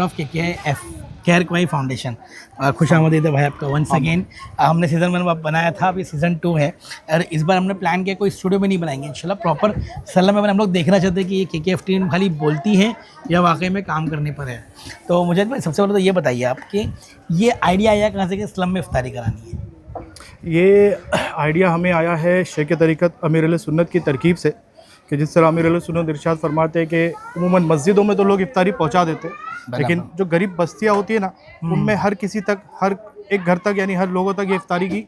Of KKF care क्वाई foundation. खुश आमदीद है भाई आपका वंस अगेन। हमने सीज़न 1 बनाया था, अभी सीज़न 2 है और इस बार हमने प्लान किया कोई स्टूडियो में नहीं बनाएंगे इंशाल्लाह, प्रॉपर सलाह में हम लोग देखना चाहते हैं कि ये KKF टीम खाली बोलती है या वाकई में काम करने पर है। तो मुझे सबसे पहले तो ये बताइए आप कि ये आइडिया आया कहाँ से कि स्लम में इफ्तारी करानी है? ये आइडिया हमें आया है शेख तरीक़त अमीर अहले सुन्नत की तरकीब से, कि जिस तरह अमीर अहले सुन्नत इरशाद फरमाते हैं कि उमूमन मस्जिदों में तो लोग इफ्तारी पहुंचा देते हैं, लेकिन जो गरीब बस्तियां होती है ना, उनमें हर किसी तक, हर एक घर तक, यानी हर लोगों तक ये इफ्तारी की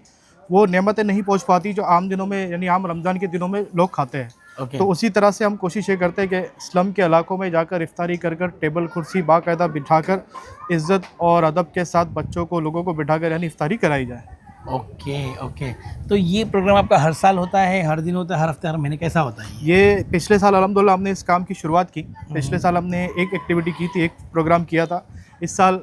वो नेमतें नहीं पहुंच पाती जो आम दिनों में, यानी आम रमज़ान के दिनों में लोग खाते हैं। तो उसी तरह से हम कोशिश ये करते हैं कि स्लम के इलाकों में जाकर इफ्तारी कर कर टेबल कुर्सी बाकायदा बिठाकर इज़्ज़त और अदब के साथ बच्चों को, लोगों को बिठाकर यानी इफ्तारी कराई जाए। ओके। तो ये प्रोग्राम आपका हर साल होता है, हर दिन होता है, हर हफ्ते, हर महीने, कैसा होता है ये पिछले साल अल्हम्दुलिल्लाह हमने इस काम की शुरुआत की। पिछले साल हमने एक एक्टिविटी की थी, एक प्रोग्राम किया था। इस साल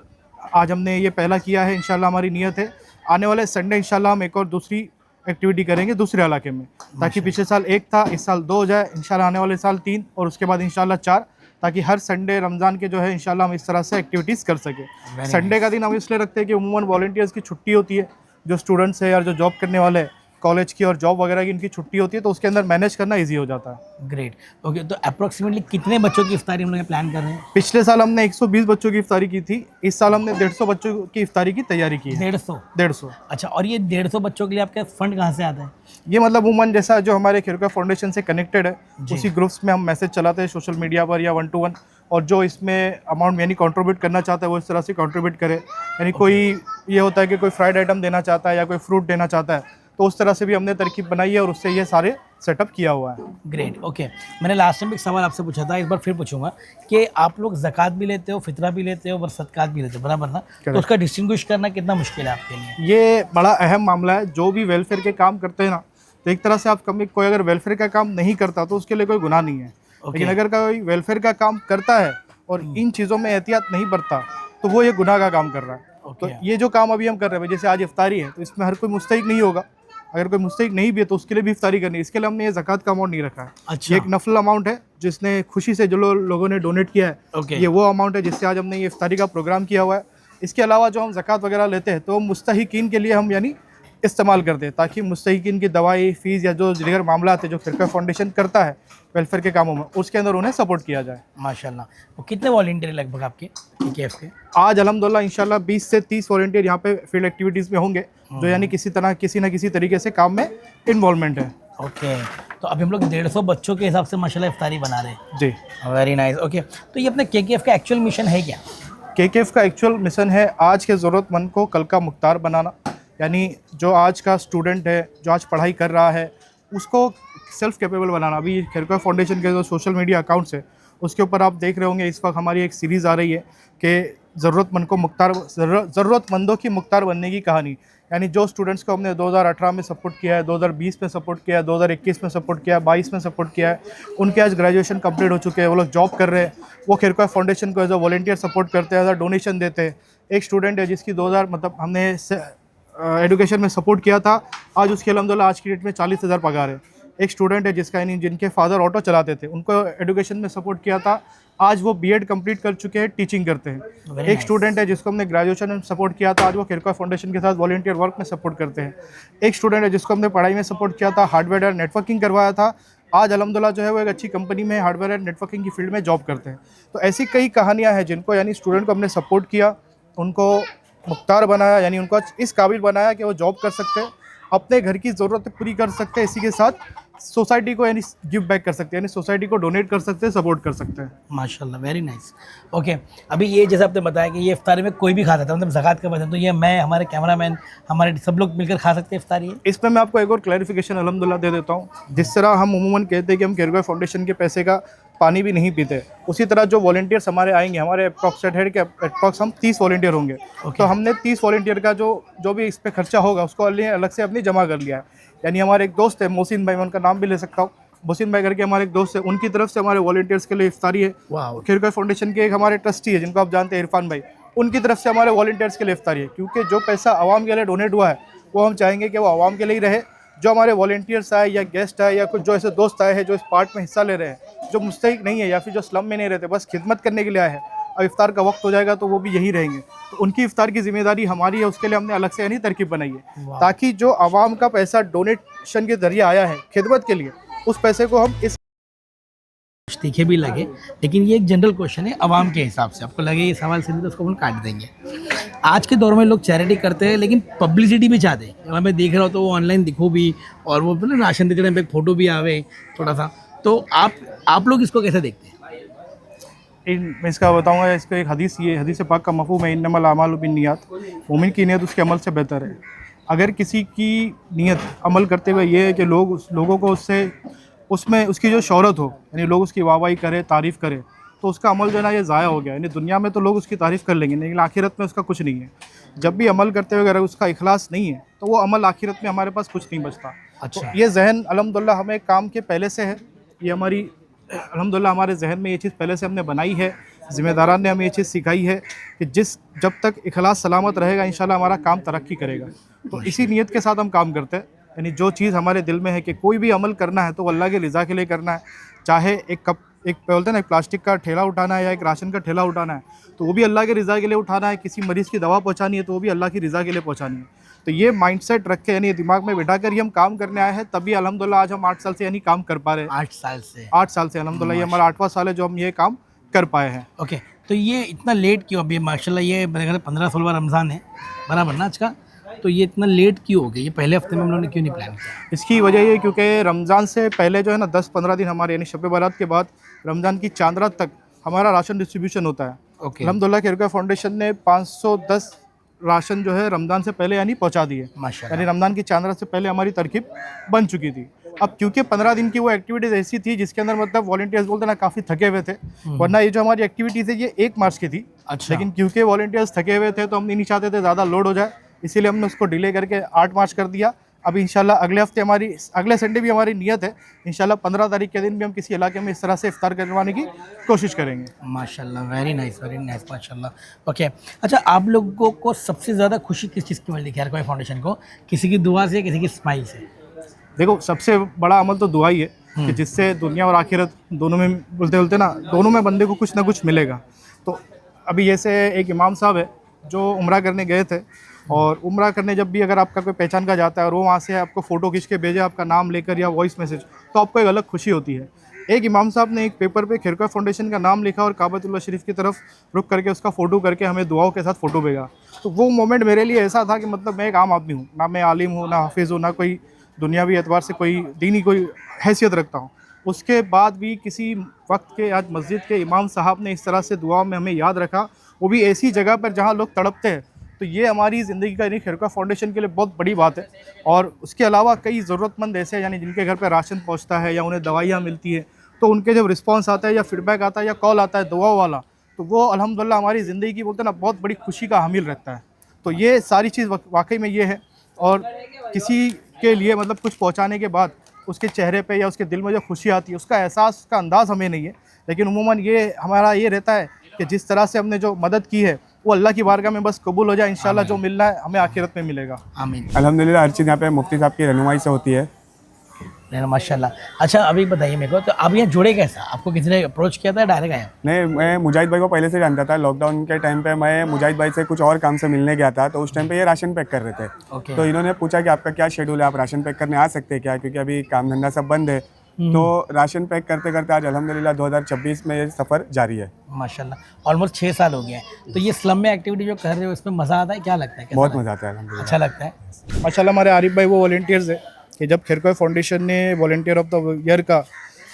आज हमने ये पहला किया है। इंशाल्लाह हमारी नीयत है आने वाले संडे इंशाल्लाह हम एक और दूसरी एक्टिविटी करेंगे दूसरे इलाके में, ताकि पिछले साल 1 था, इस साल 2 हो जाए, इंशाल्लाह आने वाले साल 3 और उसके बाद इंशाल्लाह 4, ताकि हर संडे रमज़ान के जो है इंशाल्लाह हम इस तरह से एक्टिविटीज़ कर सकें। संडे का दिन हम इसलिए रखते हैं कि उमूमन वॉलंटियर्स की छुट्टी होती है, जो स्टूडेंट्स है या जो जॉब करने वाले हैं कॉलेज की और जॉब वगैरह की इनकी छुट्टी होती है, तो उसके अंदर मैनेज करना ईजी हो जाता है। ग्रेट। ओके, तो अप्रोक्सीमेटली कितने बच्चों की इफ्तारी हम लोग प्लान कर रहे हैं? पिछले साल हमने 120 बच्चों की इफ्तारी की थी, इस साल हमने 150 बच्चों की इफ्तारी की तैयारी की है। 150? अच्छा, और ये 150 बच्चों के लिए आपका फंड कहाँ से आता है? ये मतलब उमूमन जैसा जो हमारे खैर क्वाई फाउंडेशन से कनेक्टेड है, उसी ग्रुप्स में हम मैसेज चलाते हैं सोशल मीडिया पर या 1 to 1, और जो इसमें अमाउंट यानी कंट्रीब्यूट करना चाहता है वो इस तरह से कंट्रीब्यूट करे। यानी कोई ये होता है कि कोई फ्राइड आइटम देना चाहता है या कोई फ्रूट देना चाहता है, तो उस तरह से भी हमने तरकीब बनाई है और उससे ये सारे सेटअप किया हुआ है। ग्रेट। ओके, मैंने लास्ट टाइम एक सवाल आपसे पूछा था, इस बार फिर पूछूंगा कि आप लोग ज़कात भी लेते हो, फितरा भी लेते हो और सदकात भी लेते हो, बराबर ना? तो उसका डिस्टिंग्विश करना कितना मुश्किल है आपके लिए? ये बड़ा अहम मामला है। जो भी वेलफेयर के काम करते हैं ना, तो एक तरह से आप कभी, कोई अगर वेलफेयर का काम नहीं करता तो उसके लिए कोई गुनाह नहीं है, लेकिन अगर कोई वेलफेयर का काम करता है और इन चीज़ों में एहतियात नहीं बरता तो वो ये गुनाह का काम कर रहा है। तो ये जो काम अभी हम कर रहे हैं, जैसे आज इफ्तारी है, तो इसमें हर कोई मुस्तहिक नहीं होगा। अगर कोई मुस्तहिक नहीं भी है तो उसके लिए भी इफ्तारी करनी है, इसके लिए हमने ये ज़कात का अमाउंट नहीं रखा है। अच्छा। ये एक नफल अमाउंट है जिसने खुशी से जो लोगों ने डोनेट किया है, ये वो अमाउंट है जिससे आज हमने ये इफ्तारी का प्रोग्राम किया हुआ है। इसके अलावा जो हम ज़कात वगैरह लेते हैं तो मुस्तहिकीन के लिए हम यानी इस्तेमाल करते हैं, ताकि मुस्तहिकीन की दवाई फ़ीस या जो दीगर मामला है जो खैर क्वाई फाउंडेशन करता है वेलफेयर के कामों में, उसके अंदर उन्हें सपोर्ट किया जाए। माशाल्लाह। वो कितने वॉलंटियर लगभग आपके KKF के? आज अल्हम्दुलिल्लाह इंशाल्लाह 20 से 30 वॉलंटियर यहाँ पे फील्ड एक्टिविटीज़ में होंगे, जो यानी किसी न किसी तरीके से काम में इन्वॉल्वमेंट है। ओके, तो अभी हम लोग 150 बच्चों के हिसाब से माशाल्लाह इफ्तारी बना रहे हैं। जी, वेरी नाइस। ओके, तो ये अपने KKF का एक्चुअल मिशन है क्या? KKF का एक्चुअल मिशन है आज के ज़रूरतमंद को कल का मुख्तार बनाना। यानी जो आज का स्टूडेंट है, जो आज पढ़ाई कर रहा है, उसको सेल्फ कैपेबल बनाना। अभी खैर क्वाई फाउंडेशन के जो सोशल मीडिया अकाउंट्स है उसके ऊपर आप देख रहे होंगे, इस वक्त हमारी एक सीरीज़ आ रही है कि ज़रूरतमंदों की मुख्तार बनने की कहानी। यानी जो स्टूडेंट्स को हमने 2018 में सपोर्ट किया है, 2020 में सपोर्ट किया है, 2021 में सपोर्ट किया है, 22 में सपोर्ट किया है, उनके आज ग्रेजुएशन कंप्लीट हो चुके हैं, वो लोग जॉब कर रहे हैं, वो खैर क्वाई फाउंडेशन को एज अ वॉलंटियर सपोर्ट करते हैं, एज अ डोनेशन देते हैं। एक स्टूडेंट है जिसकी 2000 मतलब हमने एजुकेशन में सपोर्ट किया था, आज उसकी अल्हम्दुलिल्लाह आज की डेट में 40,000 पगार है। एक स्टूडेंट है जिसका यानी जिनके फादर ऑटो चलाते थे, उनको एजुकेशन में सपोर्ट किया था, आज वो BEd कंप्लीट कर चुके हैं, टीचिंग करते हैं। एक स्टूडेंट है जिसको हमने ग्रेजुएशन में सपोर्ट किया था, आज वो खैर क्वाई फाउंडेशन के साथ वॉलंटियर वर्क में सपोर्ट करते हैं। एक स्टूडेंट है जिसको हमने पढ़ाई में सपोर्ट किया था, हार्डवेयर और नेटवर्किंग करवाया था, आज अल्हम्दुलिल्लाह जो है वो एक अच्छी कंपनी में हार्डवेयर एंड नेटवर्किंग की फील्ड में जॉब करते हैं। तो ऐसी कई कहानियाँ हैं जिनको यानी स्टूडेंट को हमने सपोर्ट किया, उनको मुख्तार बनाया, यानी उनको इस काबिल बनाया कि वो जॉब कर सकते हैं, अपने घर की ज़रूरतें पूरी कर सकते हैं, इसी के साथ सोसाइटी को यानी गिव बैक कर सकते हैं, यानी सोसाइटी को डोनेट कर सकते हैं, सपोर्ट कर सकते हैं। माशाल्लाह, वेरी नाइस। ओके, अभी ये जैसे आपने बताया कि ये इफ्तारी में कोई भी खा सकता है, मतलब ज़कात का बचत, तो ये मैं, हमारे कैमरामैन, हमारे सब लोग मिलकर खा सकते हैं इफ्तारी? इसमें मैं आपको एक और क्लैरिफिकेशन अल्हम्दुलिल्लाह दे देता हूँ। जिस तरह हम उमूमन कहते हैं कि हम खैर क्वाई फाउंडेशन के पैसे का पानी भी नहीं पीते, उसी तरह जो वॉलंटियर्स हमारे आएंगे, हमारे अप्रॉक्स हेड के अप्रॉक्स हम 30 वॉलंटियर होंगे। तो हमने 30 वॉलंटियर का जो भी इस पर खर्चा होगा उसको अलग से अपनी जमा कर लिया है। यानी हमारे एक दोस्त है मोहसिन भाई, मैं उनका नाम भी ले सकता हूँ, मोहसिन भाई करके हमारे एक दोस्त है, उनकी तरफ से हमारे वॉलंटियर्स के लिए इफ्तारी है। खैर क्वाई फाउंडेशन के एक हमारे ट्रस्टी है जिनको आप जानते हैं, इरफान भाई, उनकी तरफ से हमारे वॉलंटियर्स के लिए इफ्तारी है। क्योंकि जो पैसा आवाम के लिए डोनेट हुआ है वो हम चाहेंगे कि वो आवाम के लिए ही रहे। जो हमारे वॉलंटियर्स आए या गेस्ट आए या कुछ जो ऐसे दोस्त आए हैं जो इस पार्ट में हिस्सा ले रहे हैं, जो मुस्तहिक नहीं है या फिर जो स्लम में नहीं रहते, बस खिदमत करने के लिए आए हैं, अब इफ्तार का वक्त हो जाएगा तो वो भी यहीं रहेंगे, तो उनकी इफ्तार की जिम्मेदारी हमारी है, उसके लिए हमने अलग से यानी तरकीब बनाई है ताकि जो आवाम का पैसा डोनेशन के जरिए आया है खिदमत के लिए, उस पैसे को हम इस तीखे भी लगे, लेकिन ये एक जनरल क्वेश्चन है आवाम के हिसाब से। आपको लगे ये सवाल सही तो उसको अपन काट देंगे। आज के दौर में लोग चैरिटी करते हैं लेकिन पब्लिसिटी भी चाहते हैं। अगर मैं देख रहा हूँ तो वो ऑनलाइन दिखो भी, और वो ना राशन देते टाइम पे एक फ़ोटो भी आवे थोड़ा सा। तो आप लोग इसको कैसे देखते हैं? मैं इसका बताऊंगा, इसका एक हदीस, ये हदीस पाक का मफ़हूम है, इन्नमल आमालु बिन्नियात, मोमिन की नीयत उसके अमल से बेहतर है। अगर किसी की नीयत अमल करते हुए ये है कि लोगों को उसमें उसकी जो शोहरत हो, यानी लोग उसकी वाहवाही करें, तारीफ़ करें, तो उसका अमल जो है ना ये ज़ाया हो गया। यानी दुनिया में तो लोग उसकी तारीफ़ कर लेंगे लेकिन आखिरत में उसका कुछ नहीं है। जब भी अमल करते हुए अगर उसका इखलास नहीं है तो वो अमल आखिरत में हमारे पास कुछ नहीं बचता। अच्छा। तो ये जहन अल्हम्दुलिल्लाह हमें काम के पहले से है, ये हमारी अल्हम्दुलिल्लाह हमारे जहन में ये चीज़ पहले से हमने बनाई है। ज़िम्मेदारान ने हमें ये चीज़ सिखाई है कि जब तक इखलास सलामत रहेगा इंशाल्लाह हमारा काम तरक्की करेगा। तो इसी नीयत के साथ हम काम करते हैं। यानी जो चीज़ हमारे दिल में है कि कोई भी अमल करना है तो अल्लाह के रिज़ा के लिए करना है, चाहे एक बोलते हैं ना, एक प्लास्टिक का ठेला उठाना है या एक राशन का ठेला उठाना है तो वो भी अल्लाह के रिज़ा के लिए उठाना है, किसी मरीज़ की दवा पहुंचानी है तो वो भी अल्लाह की रिज़ा के लिए पहुंचानी है। तो ये माइंडसेट रख के यानी दिमाग में बिठा कर ही हम काम करने आए हैं, तभी अल्हम्दुलिल्लाह आज हम 8 साल से यानी काम कर पा रहे हैं। 8 साल से? 8 साल से अल्हम्दुलिल्लाह ये हमारा 8वां साल है जो हम ये काम कर पाए हैं। ओके, तो ये इतना लेट क्यों? अभी माशाल्लाह ये मेरे ख्याल 15-16 रमज़ान है बराबर ना आज का, तो ये इतना लेट क्यों हो गया? ये पहले हफ्ते में हम लोगों ने क्यों नहीं प्लान किया? इसकी वजह ये क्योंकि रमज़ान से पहले जो है ना 10-15 दिन हमारे यानी शब बारात के बाद रमज़ान की चांद रात तक हमारा राशन डिस्ट्रीब्यूशन होता है। ओके। अल्हम्दुलिल्लाह खैरुका फाउंडेशन ने 510 राशन जो है रमज़ान से पहले यानी पहुंचा दिए, माशाल्लाह। यानी रमज़ान की चांद रात से पहले हमारी तरकीब बन चुकी थी। अब क्योंकि 15 दिन की वो एक्टिविटीज़ ऐसी थी जिसके अंदर मतलब वॉलंटियर्स बोलते ना काफ़ी थके हुए थे, वरना ये जो हमारी एक्टिविटीज़ है ये 1 मार्च की थी। अच्छा। लेकिन क्योंकि वॉलंटियर्स थके हुए थे तो हम नहीं चाहते थे ज़्यादा लोड हो जाए, इसीलिए हमने उसको डिले करके 8 मार्च कर दिया। अब इंशाल्लाह अगले हफ्ते अगले संडे भी हमारी नियत है, इंशाल्लाह 15 तारीख के दिन भी हम किसी इलाके में इस तरह से इफ्तार करवाने की कोशिश करेंगे। माशाल्लाह, वेरी नाइस माशाल्लाह। ओके, अच्छा, आप लोगों को सबसे ज़्यादा खुशी किस चीज़ की मिलती है खैर कोई फाउंडेशन को? किसी की दुआ से, किसी की स्माइल से? देखो, सबसे बड़ा अमल तो दुआ ही है कि जिससे दुनिया और आखिरत दोनों में बोलते ना, दोनों में बंदे को कुछ ना कुछ मिलेगा। तो अभी जैसे एक इमाम साहब है जो उम्रा करने गए थे, और उम्रा करने जब भी अगर आपका कोई पहचान का जाता है और वो वहाँ से आपको फ़ोटो खींच के भेजे आपका नाम लेकर या वॉइस मैसेज, तो आपको एक अलग खुशी होती है। एक इमाम साहब ने एक पेपर पे खैरुका फाउंडेशन का नाम लिखा और काबतुल्लाह शरीफ की तरफ रुक करके उसका फ़ोटो करके हमें दुआओं के साथ फ़ोटो भेजा। तो वो मोमेंट मेरे लिए ऐसा था कि मतलब मैं एक आम आदमी हूँ, ना मैं आलिम हूँ, ना हाफिज़ हूँ, ना कोई दुनियावी एतबार से कोई दीनी कोई हैसियत रखता हूँ। उसके बाद भी किसी वक्त के आज मस्जिद के इमाम साहब ने इस तरह से दुआ में हमें याद रखा, वो भी ऐसी जगह पर जहाँ लोग तड़पते हैं। तो ये हमारी ज़िंदगी का यानी खैरुका फाउंडेशन के लिए बहुत बड़ी बात है। और उसके अलावा कई ज़रूरतमंद ऐसे यानी जिनके घर पर राशन पहुँचता है या उन्हें दवाइयाँ मिलती है, तो उनके जब रिस्पांस आता है या फीडबैक आता है या कॉल आता है दुआ वाला, तो वो अल्हम्दुलिल्लाह हमारी ज़िंदगी की बोलते ना बहुत बड़ी खुशी का हामिल रहता है। तो ये सारी चीज़ वाकई में ये है। और किसी के लिए मतलब कुछ पहुँचाने के बाद उसके चेहरे पे या उसके दिल में जो खुशी आती है उसका एहसास, उसका अंदाज़ हमें नहीं है, लेकिन उमूमन ये हमारा ये रहता है कि जिस तरह से हमने जो मदद की है वो अल्लाह की बारगाह में बस कबूल हो जाए। इंशाल्लाह जो मिलना है हमें आखिरत में मिलेगा। आमीन। अल्हम्दुलिल्लाह हर चीज़ यहाँ पे मुफ्ती साहब की रहनुमाई से होती है। नहीं, माशाल्लाह। अच्छा, अभी बताइए मेरे को, तो आप यहाँ जुड़े कैसा? आपको किसी ने अप्रोच किया था, डायरेक्ट आया? नहीं, मैं मुजाहिद भाई को पहले से जानता था। लॉकडाउन के टाइम पे मैं मुजाहिद भाई से कुछ और काम से मिलने गया था, तो उस टाइम पे ये राशन पैक कर रहे थे। ओके। तो इन्होंने पूछा कि आपका क्या शेड्यूल है, आप राशन पैक करने आ सकते हैं क्या, क्योंकि अभी काम धंधा सब बंद है। तो राशन पैक करते करते आज अल्हम्दुलिल्लाह 2026 में ये सफ़र जारी है। माशाल्लाह, ऑलमोस्ट 6 साल हो गए हैं। तो ये स्लम में एक्टिविटी जो कर रहे हो इसमें मज़ा आता है? क्या लगता है? कैसा बहुत लगता मज़ा आता है अल्हम्दुलिल्लाह। अच्छा लगता है? माशाल्लाह हमारे आरिफ भाई वो वॉलंटियर्स है कि जब खैरुका फाउंडेशन ने वॉलंटियर ऑफ द ईयर का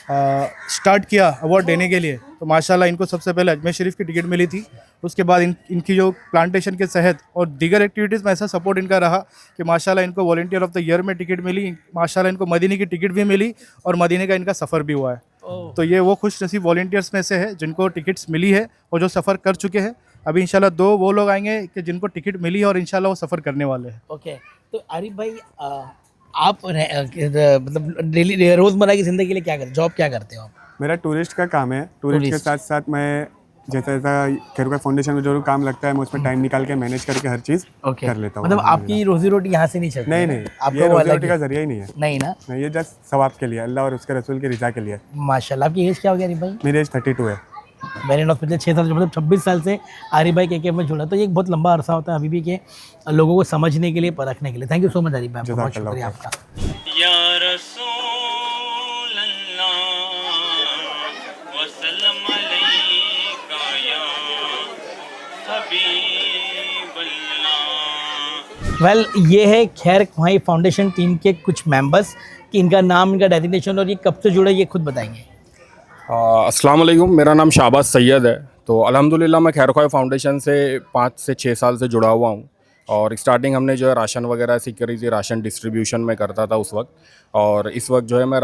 स्टार्ट किया अवार्ड देने के लिए, तो माशाल्लाह इनको सबसे पहले अजमेर शरीफ की टिकट मिली थी। उसके बाद इनकी जो प्लांटेशन के तहत और दीगर एक्टिविटीज़ में ऐसा सपोर्ट इनका रहा कि माशाल्लाह इनको वॉलंटियर ऑफ द ईयर में टिकट मिली। माशाल्लाह इनको मदीने की टिकट भी मिली और मदीने का इनका सफ़र भी हुआ है। तो ये वो खुश नसीब वॉलंटियर्स में से है जिनको टिकट्स मिली है और जो सफ़र कर चुके हैं। अभी इंशाल्लाह 2 वो लोग आएंगे कि जिनको टिकट मिली है और इंशाल्लाह वो सफ़र करने वाले हैं। ओके, तो आरिफ भाई, आप मतलब डेली रोज़मर्रा की ज़िंदगी के लिए क्या करते, जॉब क्या करते हो आप? मेरा टूरिस्ट का काम है। टूरिस्ट के साथ साथ मैं जैसा खैरुका फाउंडेशन में जो काम लगता है मैं उसमें टाइम निकाल के मैनेज करके हर चीज़ कर लेता हूँ। मतलब आपकी रोजी रोटी यहाँ से नहीं चलती? नहीं, ये रोजी रोटी का जरिया ही नहीं है। नहीं ना? नहीं, ये जस्ट सवाब के लिए, अल्लाह और उसके रसूल की रिजा के लिए। माशाल्लाह। आपकी एज क्या हो गई आरिफ भाई? मेरी एज 32 है। Very nice. पिछले 6 साल से, मतलब 26 साल से आरिफ भाई KKF में जुड़ा, तो ये एक बहुत लंबा अरसा होता है अभी भी के लोगों को समझने के लिए, परखने के लिए। Thank you so much Arif भाई, आपका बहुत शुक्रिया आपका। या रसूल अल्लाह वसल्लम अलैका या हबीब अल्लाह। वेल ये है खैर ख्वाही फाउंडेशन टीम के कुछ मेंबर्स, कि इनका नाम, इनका डेजिग्नेशन और ये कब से जुड़े ये खुद बताएंगे। अस्सलाम वालेकुम, मेरा नाम शाहबाज सैयद है। तो अल्हम्दुलिल्लाह मैं खैर ख्वाही फाउंडेशन से 5 से 6 साल से जुड़ा हुआ हूँ। और स्टार्टिंग हमने जो है राशन वगैरह ऐसी करी थी, राशन डिस्ट्रीब्यूशन में करता था उस वक्त। और इस वक्त जो है मैं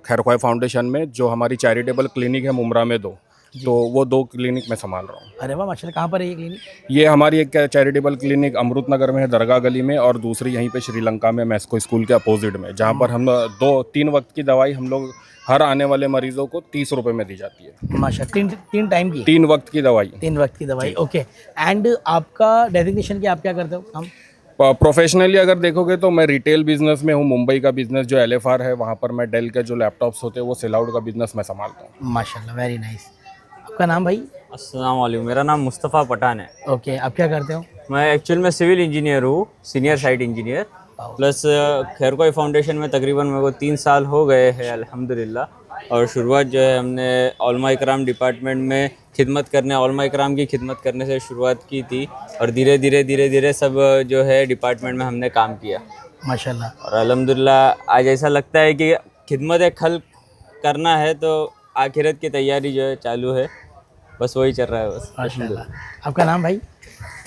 खैर ख्वाही फाउंडेशन में जो हमारी चैरिटेबल क्लिनिक है मुमरा में 2, तो वो 2 क्लिनिक में संभाल रहा हूँ। अरे वाह माशाल्लाह, कहाँ पर है ये क्लिनिक? ये हमारी एक चैरिटेबल क्लिनिक अमृत नगर में है, दरगाह गली में, और दूसरी यहीं पे श्रीलंका में मैस्को स्कूल के अपोजिट में, जहाँ पर हम 2-3 वक्त की दवाई हम लोग हर आने वाले मरीजों को 30 रुपये में दी जाती है। माशाल्लाह, तीन टाइम की, 3 वक्त की दवाई। 3 वक्त की दवाई, ओके। एंड आपका डेजिग्नेशन क्या, आप क्या करते हो काम? प्रोफेशनली अगर देखोगे तो मैं रिटेल बिजनेस में हूँ। मुंबई का बिजनेस जो LFR है, वहाँ पर मैं डेल के जो लैपटॉप्स होते हैं वो सेल आउट का बिजनेस मैं संभालता हूँ। माशाल्लाह, वेरी नाइस। आपका नाम भाई? अस्सलाम वालेकुम, मेरा नाम मुस्तफ़ा पठान है। ओके, आप क्या करते हो? मैं एक्चुअल में सिविल इंजीनियर हूँ, सीनियर साइट इंजीनियर। प्लस खैर ख्वाही फाउंडेशन में तकरीबन मेरे को 3 साल हो गए हैं अल्हम्दुलिल्लाह। और शुरुआत जो है हमने उलमा इकराम डिपार्टमेंट में खिदमत करने, उलमा इकराम की खिदमत करने से शुरुआत की थी, और धीरे धीरे सब जो है डिपार्टमेंट में हमने काम किया माशाल्लाह। और अल्हम्दुलिल्लाह आज ऐसा लगता है कि खिदमत खल्क करना है तो आखिरत की तैयारी जो है चालू है, बस वही चल रहा है बस। माशाल्लाह। आपका नाम भाई?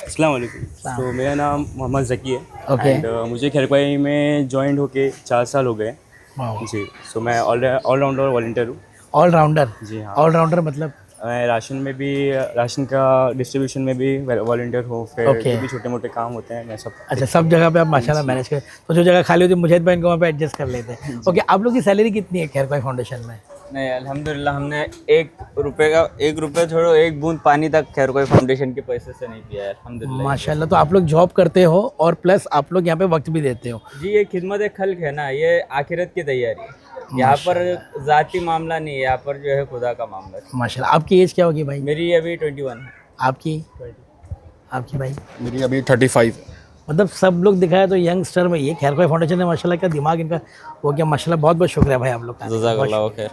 अस्सलाम वालेकुम। तो मेरा नाम मोहम्मद ज़की है। ओके। एंड मुझे खैर ख्वाही में जॉइंट होके 4 साल हो गए जी। सो मैं ऑलराउंडर वॉलंटियर हूँ। ऑलराउंडर? जी हाँ। ऑलराउंडर मतलब? मैं राशन में भी, राशन का डिस्ट्रीब्यूशन में भी वॉलंटियर हूँ। फिर Okay. जो भी छोटे मोटे काम होते हैं मैं सब। अच्छा, सब जगह पे आप माशाल्लाह मैनेज कर, तो जो जगह खाली होती है मुझे भाई को वहाँ पे एडजस्ट कर लेते हैं। ओके, आप लोग की सैलरी कितनी है खैर ख्वाही फाउंडेशन में? नहीं अल्हम्दुलिल्लाह हमने 1 रुपये छोड़ो 1 बूंद पानी तक खैर ख्वाही फाउंडेशन के पैसे से नहीं पिया है अल्हम्दुलिल्लाह। माशाल्लाह। तो आप लोग जॉब करते हो और प्लस आप लोग यहाँ पे वक्त भी देते हो। जी, ये खिदमत खल्क है ना, ये आखिरत की तैयारी है। यहाँ पर ज़ाती मामला नहीं है, यहाँ पर जो है खुदा का मामला है। माशाल्लाह। आपकी एज क्या होगी भाई? मेरी अभी 21 है। आपकी? आपकी भाई? मेरी अभी 35 है। मतलब सब लोग दिखाया तो यंगस्टर में ये खैर ख्वाही फाउंडेशन ने माशाल्लाह का दिमाग इनका वो क्या, माशाल्लाह बहुत बहुत शुक्रिया भाई आप लोग का। जज़ाकल्लाह खैर।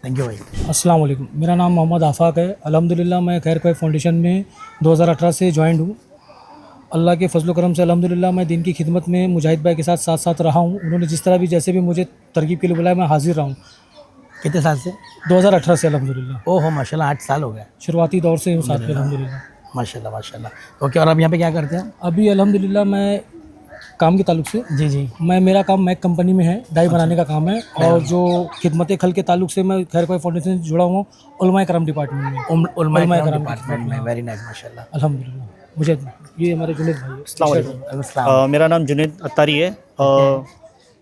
थैंक यू भाई। अस्सलाम वालेकुम, मेरा नाम मोहम्मद आफाक है। अल्हम्दुलिल्लाह मैं खैर ख्वाही फाउंडेशन में 2018 से ज्वाइंट हूँ। अल्लाह के फजल करम से अल्हम्दुलिल्लाह मैं दिन की खिदमत में मुजाहिद भाई के साथ साथ रहा हूँ। उन्होंने जिस तरह भी जैसे भी मुझे तरकीब के लिए बुलाया मैं हाजिर रहा हूँ। कितने साल से? 2018 से अल्हम्दुलिल्लाह। ओहो माशाल्लाह, 8 साल हो गए। शुरुआती दौर से हूँ साथ में अल्हम्दुलिल्लाह। माशाल्लाह माशाल्लाह। ओके, और आप यहाँ पे क्या करते हैं? अभी अल्हम्दुलिल्लाह मैं काम के ताल्लुक से, जी मेरा काम मैक कंपनी में है, डाई बनाने का काम है। और जो खिदमत खल के ताल्लुक से मैं खैर ख्वाही फाउंडेशन से जुड़ा हुआ हूँ उलमा इकराम डिपार्टमेंट में। उलमा इकराम डिपार्टमेंट में। वेरी नाइस माशाल्लाह। अल्हम्दुलिल्लाह। मुझे ये हमारे जुनेद भाई है। मेरा नाम जुनेद अत्तारी है।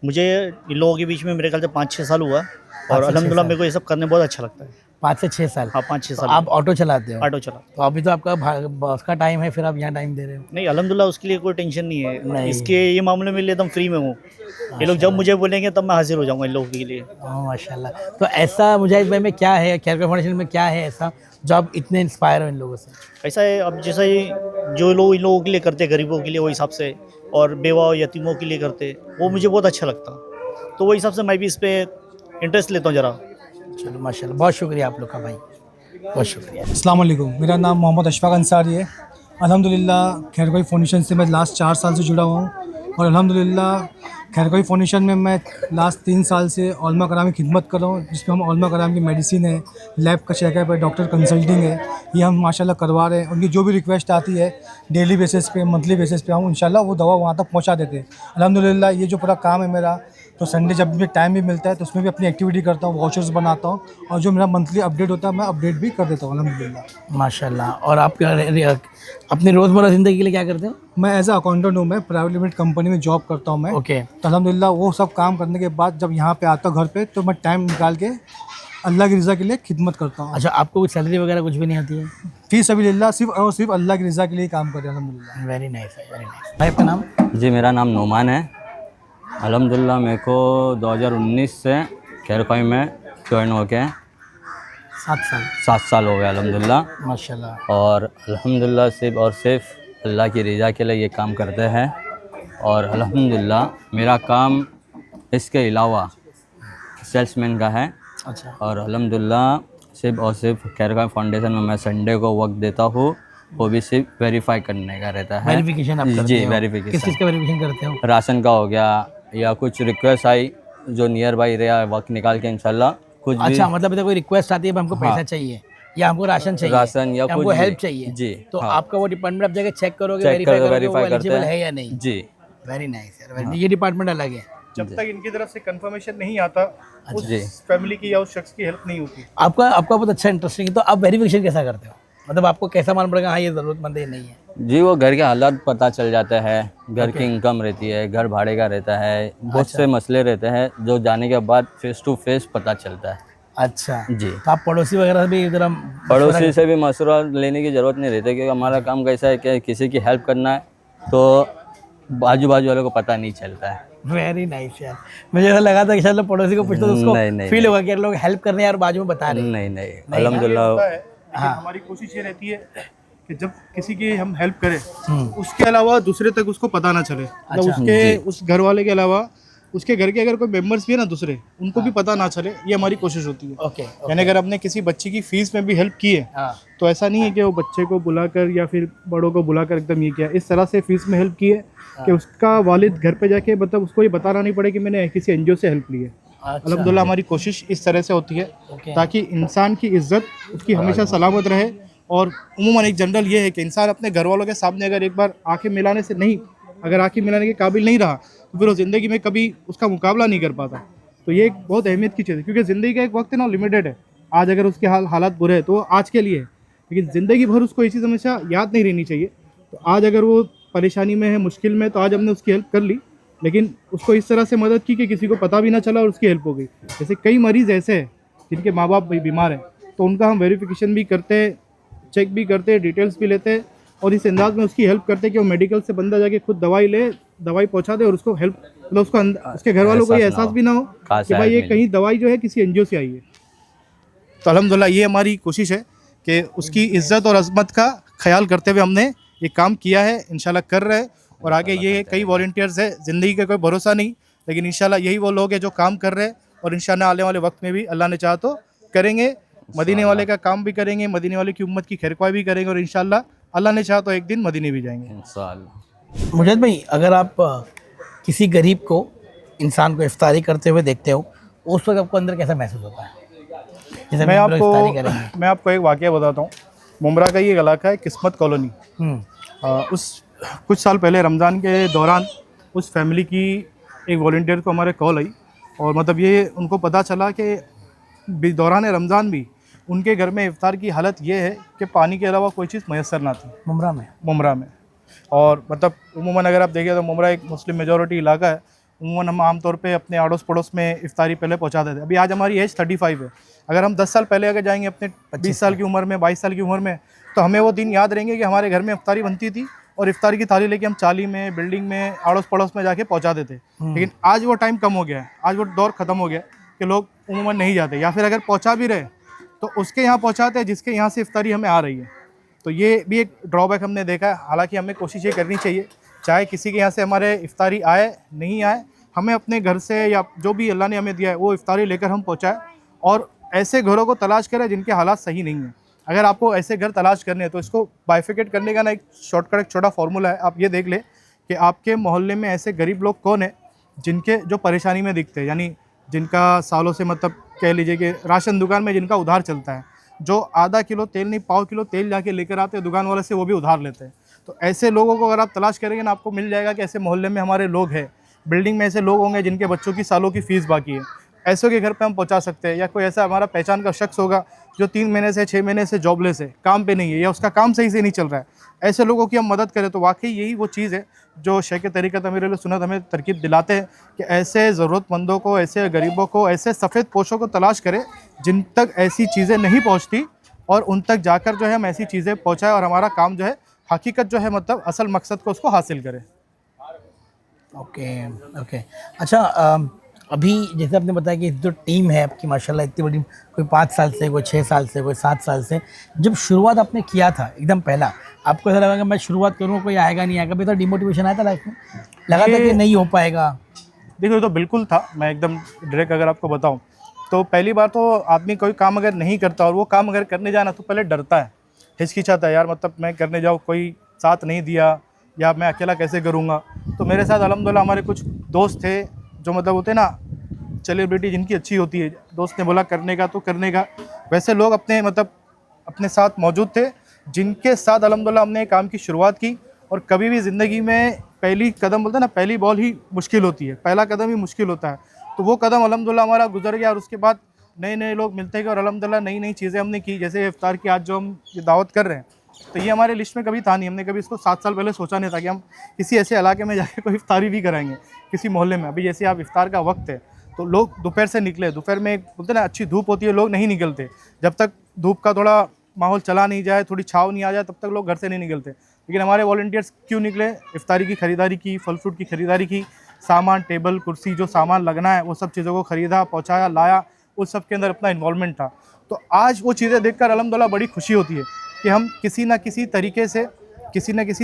मुझे इन लोगों के बीच में मेरे ख्याल से 5-6 साल हुआ और अल्हम्दुलिल्लाह मेरे को ये सब करने बहुत अच्छा लगता है। 5 से 6 साल? हाँ, 5-6 साल। आप ऑटो चलाते हो? ऑटो चला। तो अभी तो आपका बॉस का टाइम है, फिर आप यहाँ टाइम दे रहे हो? नहीं अल्हम्दुलिल्लाह उसके लिए कोई टेंशन नहीं है। नहीं। इसके ये मामले में एकदम फ्री में हूँ। ये लोग जब मुझे बोलेंगे तब मैं हाजिर हो जाऊँगा इन लोगों के लिए। माशाल्लाह। तो ऐसा मुजाहिद भाई में क्या है, खैर ख्वाही फाउंडेशन में क्या है ऐसा जो आप इतने इंस्पायर हो इन लोगों से? ऐसा है, अब जैसा जो लोग इन लोगों के लिए करते, गरीबों के लिए वो हिसाब से, और बेवा और यतीमों के लिए करते, वो मुझे बहुत अच्छा लगता। तो वो हिसाब से मैं भी इस पर इंटरेस्ट लेता हूँ ज़रा। चलो माशाल्लाह, बहुत शुक्रिया आप लोग का भाई, बहुत शुक्रिया। अस्सलाम वालेकुम, मेरा नाम मोहम्मद अशफाक अंसारी है। अल्हम्दुलिल्लाह खैर ख्वाही फाउंडेशन से मैं लास्ट 4 साल से जुड़ा हुआ हूँ। और अल्हम्दुलिल्लाह खैर ख्वाही फाउंडेशन में मैं लास्ट 3 साल से उलमा कराम की खिदमत कर रहा हूँ, जिसमें हम उलमा कराम की मेडिसिन है, लैब का चेकअप है, डॉक्टर कंसल्टिंग है, ये हम माशाल्लाह करवा रहे हैं। उनकी जो भी रिक्वेस्ट आती है डेली बेसिस पे, मंथली बेसिस पे, हम इंशाल्लाह वो दवा वहाँ तक पहुँचा देते हैं। अल्हम्दुलिल्लाह ये जो पूरा काम है मेरा, तो संडे जब भी टाइम भी मिलता है तो उसमें भी अपनी एक्टिविटी करता हूँ, वाउचर्स बनाता हूँ, और जो मेरा मंथली अपडेट होता है मैं अपडेट भी कर देता हूँ अल्हम्दुलिल्लाह। माशाल्लाह। और आप अपनी रोज़मर्रा ज़िंदगी के लिए क्या करते हो? मैं एज अ अकाउंटेंट हूँ, मैं प्राइवेट लिमिटेड कंपनी में जॉब करता हूँ मैं। ओके। तो अल्हम्दुलिल्लाह वो सब काम करने के बाद जब यहाँ पे आता हूँ घर पे, तो मैं टाइम निकाल के अल्लाह की रज़ा के लिए खिदमत करता हूँ। अच्छा, आपको कुछ सैलरी वगैरह कुछ भी नहीं आती है? फी सबिलिल्लाह, सिर्फ और सिर्फ अल्लाह की रज़ा के लिए काम कर रहे हैं अल्हम्दुलिल्लाह। Very nice, very nice. भाई आपका नाम? जी, मेरा नाम नोमान है। अल्हम्दुलिल्लाह मेरे को 2019 से खैर ख्वाही में ज्वाइन हो के 7 साल 7 साल हो गए अल्हम्दुलिल्लाह। माशाल्लाह। और अल्हम्दुलिल्लाह सिर्फ और सिर्फ अल्लाह की रज़ा के लिए ये काम करते हैं। और अल्हम्दुलिल्लाह मेरा काम इसके अलावा सेल्समैन का है। अच्छा। और अल्हम्दुलिल्लाह सिर्फ और सिर्फ खैरख्वाही फाउंडेशन में मैं संडे को वक्त देता हूँ, वो भी सिर्फ वेरीफाई करने का रहता है। वेरिफिकेशन आप करते जी हो? वेरिफिकेशन। किस चीज़ का वेरिफिकेशन करते हो? राशन का हो गया या कुछ रिक्वेस्ट आई जो नियर बाई रहा वक्त निकाल के इंशाल्लाह कुछ भी। अच्छा, मतलब इधर कोई रिक्वेस्ट आती है हमको पैसा हाँ। चाहिए या हमको राशन चाहिए, राशन या हमको कुछ भी। हेल्प चाहिए, जी, तो हाँ। आपका वो डिपार्टमेंट आप जाके चेक करोगे, चेक वेरीफाई करके करोगे वो वेरीफाई करते एलिजिबल हैं है या नहीं। जी। वेरी नाइस यार, ये डिपार्टमेंट अलग है। जब तक इनकी तरफ से कंफर्मेशन नहीं आता उस जी। फैमिली की या उस शख्स की हेल्प नहीं होती। आपका बहुत अच्छा इंटरेस्टिंग है। तो आप वेरिफिकेशन कैसा करते हो? मतलब आपको कैसा मालूम पड़ेगा हाँ ये ज़रूरतमंद है, ये नहीं है? जी वो घर के हालात पता चल जाता है, घर की इनकम रहती है, घर भाड़े का रहता है, बहुत से मसले रहते हैं जो जाने के बाद फेस टू फेस पता चलता है। अच्छा जी। तो आप पड़ोसी वगैरह भी इधर पड़ोसी से भी मशवरा लेने की ज़रूरत नहीं रहती, क्योंकि हमारा काम कैसा है कि किसी की हेल्प करना है तो बाजू वालों को पता नहीं चलता है। वेरी नाइस यार। मुझे ऐसा लगा था कि शायद पड़ोसी को पूछते तो उसको नहीं, फील होगा कि यार लोग हेल्प कर रहे हैं और बाजू में बता रहे हैं। नहीं होता अल्हम्दुलिल्लाह। है, लेकिन हमारी कोशिश ये रहती है कि जब किसी की हम हेल्प करें उसके अलावा दूसरे तक उसको पता ना चले। मतलब उसके उस घर वाले के अलावा उसके घर के अगर कोई मेंबर्स भी है ना दूसरे, उनको भी पता ना चले, ये हमारी कोशिश होती है। ओके। यानी अगर हमने किसी बच्चे की फीस में भी हेल्प की है हाँ। तो ऐसा नहीं है कि वो बच्चे को बुलाकर या फिर बड़ों को बुलाकर एकदम ये किया, इस तरह से फीस में हेल्प की है कि उसका वालिद घर पे जाके मतलब उसको ये बताना नहीं पड़े कि मैंने किसी एनजीओ से हेल्प ली है। अल्हम्दुलिल्लाह हमारी कोशिश इस तरह से होती है ताकि इंसान की इज्जत उसकी हमेशा सलामत रहे। और उमूमन एक जनरल ये है कि इंसान अपने घर वालों के सामने अगर एक बार आंखें मिलाने से नहीं, अगर आंखें मिलाने के काबिल नहीं रहा तो फिर वो ज़िंदगी में कभी उसका मुकाबला नहीं कर पाता। तो ये एक बहुत अहमियत की चीज़ है, क्योंकि ज़िंदगी का एक वक्त है ना लिमिटेड है। आज अगर उसके हालात बुरे हैं तो वो आज के लिए है, लेकिन ज़िंदगी भर उसको ये चीज़ हमेशा याद नहीं रहनी चाहिए। तो आज अगर वो परेशानी में है, मुश्किल में, तो आज हमने उसकी हेल्प कर ली, लेकिन उसको इस तरह से मदद की कि किसी को पता भी ना चला और उसकी हेल्प हो गई। जैसे कई मरीज़ ऐसे हैं जिनके माँ बाप भी बीमार हैं, तो उनका हम वेरिफिकेशन भी करते हैं, चेक भी करते हैं, डिटेल्स भी लेते हैं और इस अंदाज में उसकी हेल्प करते हैं कि वो मेडिकल से बंदा जाके खुद दवाई ले, दवाई पहुंचा दे और उसको हेल्प, मतलब उसको उसके घर वालों को ये एहसास भी ना हो कि भाई ये कहीं दवाई जो है किसी एनजीओ से आई है। तो अल्हम्दुलिल्लाह ये हमारी कोशिश है कि उसकी इज़्ज़त और अज़मत का ख्याल करते हुए हमने ये काम किया है, इंशाल्लाह कर रहे हैं। और आगे ये कई वॉलंटियर्स है, ज़िंदगी का कोई भरोसा नहीं, लेकिन इंशाल्लाह यही वो लोग हैं जो काम कर रहे हैं और इंशाल्लाह आने वाले वक्त में भी अल्लाह ने चाहा तो करेंगे। मदीने वाले का काम भी करेंगे, मदीने वाले की उम्मत की खैरख्वाही भी करेंगे और इंशाल्लाह अल्लाह ने चाहा तो एक दिन मदीने भी जाएंगे इंशाअल्लाह। मुजाहिद भाई, अगर आप किसी गरीब को, इंसान को इफ्तारी करते हुए देखते हो, उस वक्त आपको अंदर कैसा महसूस होता है? जैसे मैं हम लोग इफ्तारी करेंगे। आपको एक वाक़या बताता हूँ। मुमरा का ये एक इलाका है किस्मत कॉलोनी। उस कुछ साल पहले रमज़ान के दौरान उस फैमिली की एक वॉलंटियर को हमारे कॉल आई और मतलब ये उनको पता चला कि दौरान रमज़ान भी उनके घर में इफ्तार की हालत ये है कि पानी के अलावा कोई चीज़ मैसर ना थी मुमरा में। और मतलब उमूमन अगर आप देखें तो मुमरा एक मुस्लिम मेजॉरिटी इलाका है। उमूमन हम आमतौर पे अपने आड़ोस पड़ोस में इफ्तारी पहले पहुंचाते थे। अभी आज हमारी एज 35 है। अगर हम 10 साल पहले अगर जाएंगे अपने 20 साल की उम्र में, 22 साल की उम्र में, तो हमें वो दिन याद रहेंगे कि हमारे घर में इफ्तारी बनती थी और इफ्तारी की थाली लेके हम चाली में, बिल्डिंग में, आड़ोस पड़ोस में जाके पहुँचाते थे। लेकिन आज वो टाइम कम हो गया है, आज वो दौर ख़त्म हो गया कि लोग उमूमन नहीं जाते, या फिर अगर पहुँचा भी रहे तो उसके यहाँ पहुँचाते हैं जिसके यहाँ से इफ्तारी हमें आ रही है। तो ये भी एक ड्रॉबैक हमने देखा है। हालांकि हमें कोशिश ये करनी चाहिए, चाहे किसी के यहाँ से हमारे इफ्तारी आए नहीं आए, हमें अपने घर से या जो भी अल्लाह ने हमें दिया है वो इफ्तारी लेकर हम पहुँचाएँ और ऐसे घरों को तलाश करें जिनके हालात सही नहीं हैं। अगर आपको ऐसे घर तलाश करने हैं तो इसको बाइफिकेट करने का ना एक शॉर्टकट, एक छोटा फार्मूला है। आप ये देख लें कि आपके मोहल्ले में ऐसे गरीब लोग कौन हैं जिनके जो परेशानी में दिखते हैं, यानी जिनका सालों से मतलब कह लीजिए कि राशन दुकान में जिनका उधार चलता है, जो आधा किलो तेल नहीं पाव किलो तेल जाके लेकर आते हैं दुकान वाले से, वो भी उधार लेते हैं। तो ऐसे लोगों को अगर आप तलाश करेंगे ना, आपको मिल जाएगा कि ऐसे मोहल्ले में हमारे लोग हैं, बिल्डिंग में ऐसे लोग होंगे जिनके बच्चों की सालों की फ़ीस बाकी है। ऐसों के घर पे हम पहुंचा सकते हैं। या कोई ऐसा हमारा पहचान का शख्स होगा जो 3 महीने से 6 महीने से जॉबलेस है, काम पे नहीं है, या उसका काम सही से नहीं चल रहा है, ऐसे लोगों की हम मदद करें तो वाकई यही वो चीज़ है जो शेख तरीक़त अमीरुल सुन्नत हमें तरकीब दिलाते हैं कि ऐसे ज़रूरतमंदों को, ऐसे गरीबों को, ऐसे सफ़ेद पोशों को तलाश करें जिन तक ऐसी चीज़ें नहीं पहुँचती और उन तक जाकर जो है हम ऐसी चीज़ें पहुँचाएँ और हमारा काम जो है हकीकत जो है मतलब असल मकसद को उसको हासिल करें। Okay okay. अच्छा, अभी जैसे आपने बताया कि जो टीम है आपकी माशाल्लाह इतनी बड़ी, कोई 5 साल से, कोई 6 साल से, कोई 7 साल से, जब शुरुआत आपने किया था एकदम पहला, आपको ऐसा लगा कि मैं शुरुआत करूँ कोई आएगा नहीं आएगा, तो डिमोटिवेशन आया था लाइफ में, लगा था कि नहीं हो पाएगा? देखो ये तो बिल्कुल था, मैं एकदम डायरेक्ट अगर आपको बताऊं तो पहली बार तो आदमी कोई काम अगर नहीं करता और वो काम अगर करने जाना तो पहले डरता है, हिचकिचाता है, यार मतलब मैं करने जाऊँ कोई साथ नहीं दिया या मैं अकेला कैसे करूँगा। तो मेरे साथ अल्हम्दुलिल्लाह हमारे कुछ दोस्त थे जो मतलब होते हैं ना सेलिब्रिटी जिनकी अच्छी होती है, दोस्त ने बोला करने का तो करने का, वैसे लोग अपने मतलब अपने साथ मौजूद थे जिनके साथ अल्हम्दुलिल्लाह हमने काम की शुरुआत की। और कभी भी ज़िंदगी में पहली कदम बोलते हैं ना, पहली बॉल ही मुश्किल होती है, पहला कदम ही मुश्किल होता है, तो वो कदम अल्हम्दुलिल्लाह हमारा गुजर गया और उसके बाद नए नए लोग मिलते गए और अल्हम्दुलिल्लाह नई नई चीज़ें हमने की। जैसे इफ्तार की आज जो हम ये दावत कर रहे हैं, तो ये हमारे लिस्ट में कभी था नहीं, हमने कभी इसको 7 साल पहले सोचा नहीं था कि हम किसी ऐसे इलाके में जाके कोई इफ्तारी भी कराएंगे किसी मोहल्ले में। अभी जैसे आप इफ्तार का वक्त है तो लोग दोपहर से निकले, दोपहर में बोलते ना अच्छी धूप होती है, लोग नहीं निकलते, जब तक धूप का थोड़ा माहौल चला नहीं जाए, थोड़ी छाँव नहीं आ जाए, तब तक लोग घर से नहीं निकलते। लेकिन हमारे वॉलंटियर्स क्यों निकले, इफ्तारी की ख़रीदारी की, फल फ्रूट की ख़रीदारी की, सामान टेबल कुर्सी जो सामान लगना है वो सब चीज़ों को ख़रीदा, पहुँचाया, लाया, उस सब के अंदर अपना इन्वॉल्वमेंट था। तो आज वो चीज़ें देखकर अल्हम्दुलिल्लाह बड़ी खुशी होती है कि हम किसी न किसी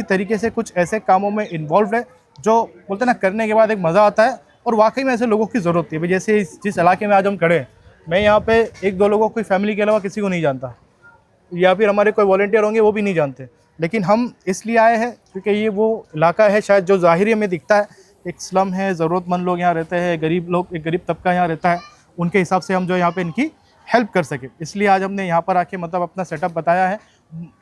तरीके से कुछ ऐसे कामों में इन्वॉल्व है जो बोलते ना करने के बाद एक मज़ा आता है और वाकई में ऐसे लोगों की ज़रूरत है। जैसे जिस इलाके में आज हम खड़े हैं, मैं यहाँ पे 1-2 लोगों को फैमिली के अलावा किसी को नहीं जानता, या फिर हमारे कोई वॉलंटियर होंगे वो भी नहीं जानते, लेकिन हम इसलिए आए हैं क्योंकि ये वो इलाका है शायद जो ज़ाहिरी में दिखता है, एक स्लम है, ज़रूरतमंद लोग यहाँ रहते हैं, गरीब लोग, एक गरीब तबका यहाँ रहता है, उनके हिसाब से हम जो यहाँ पे इनकी हेल्प कर सके, इसलिए आज हमने यहाँ पर आके मतलब अपना सेटअप बताया है,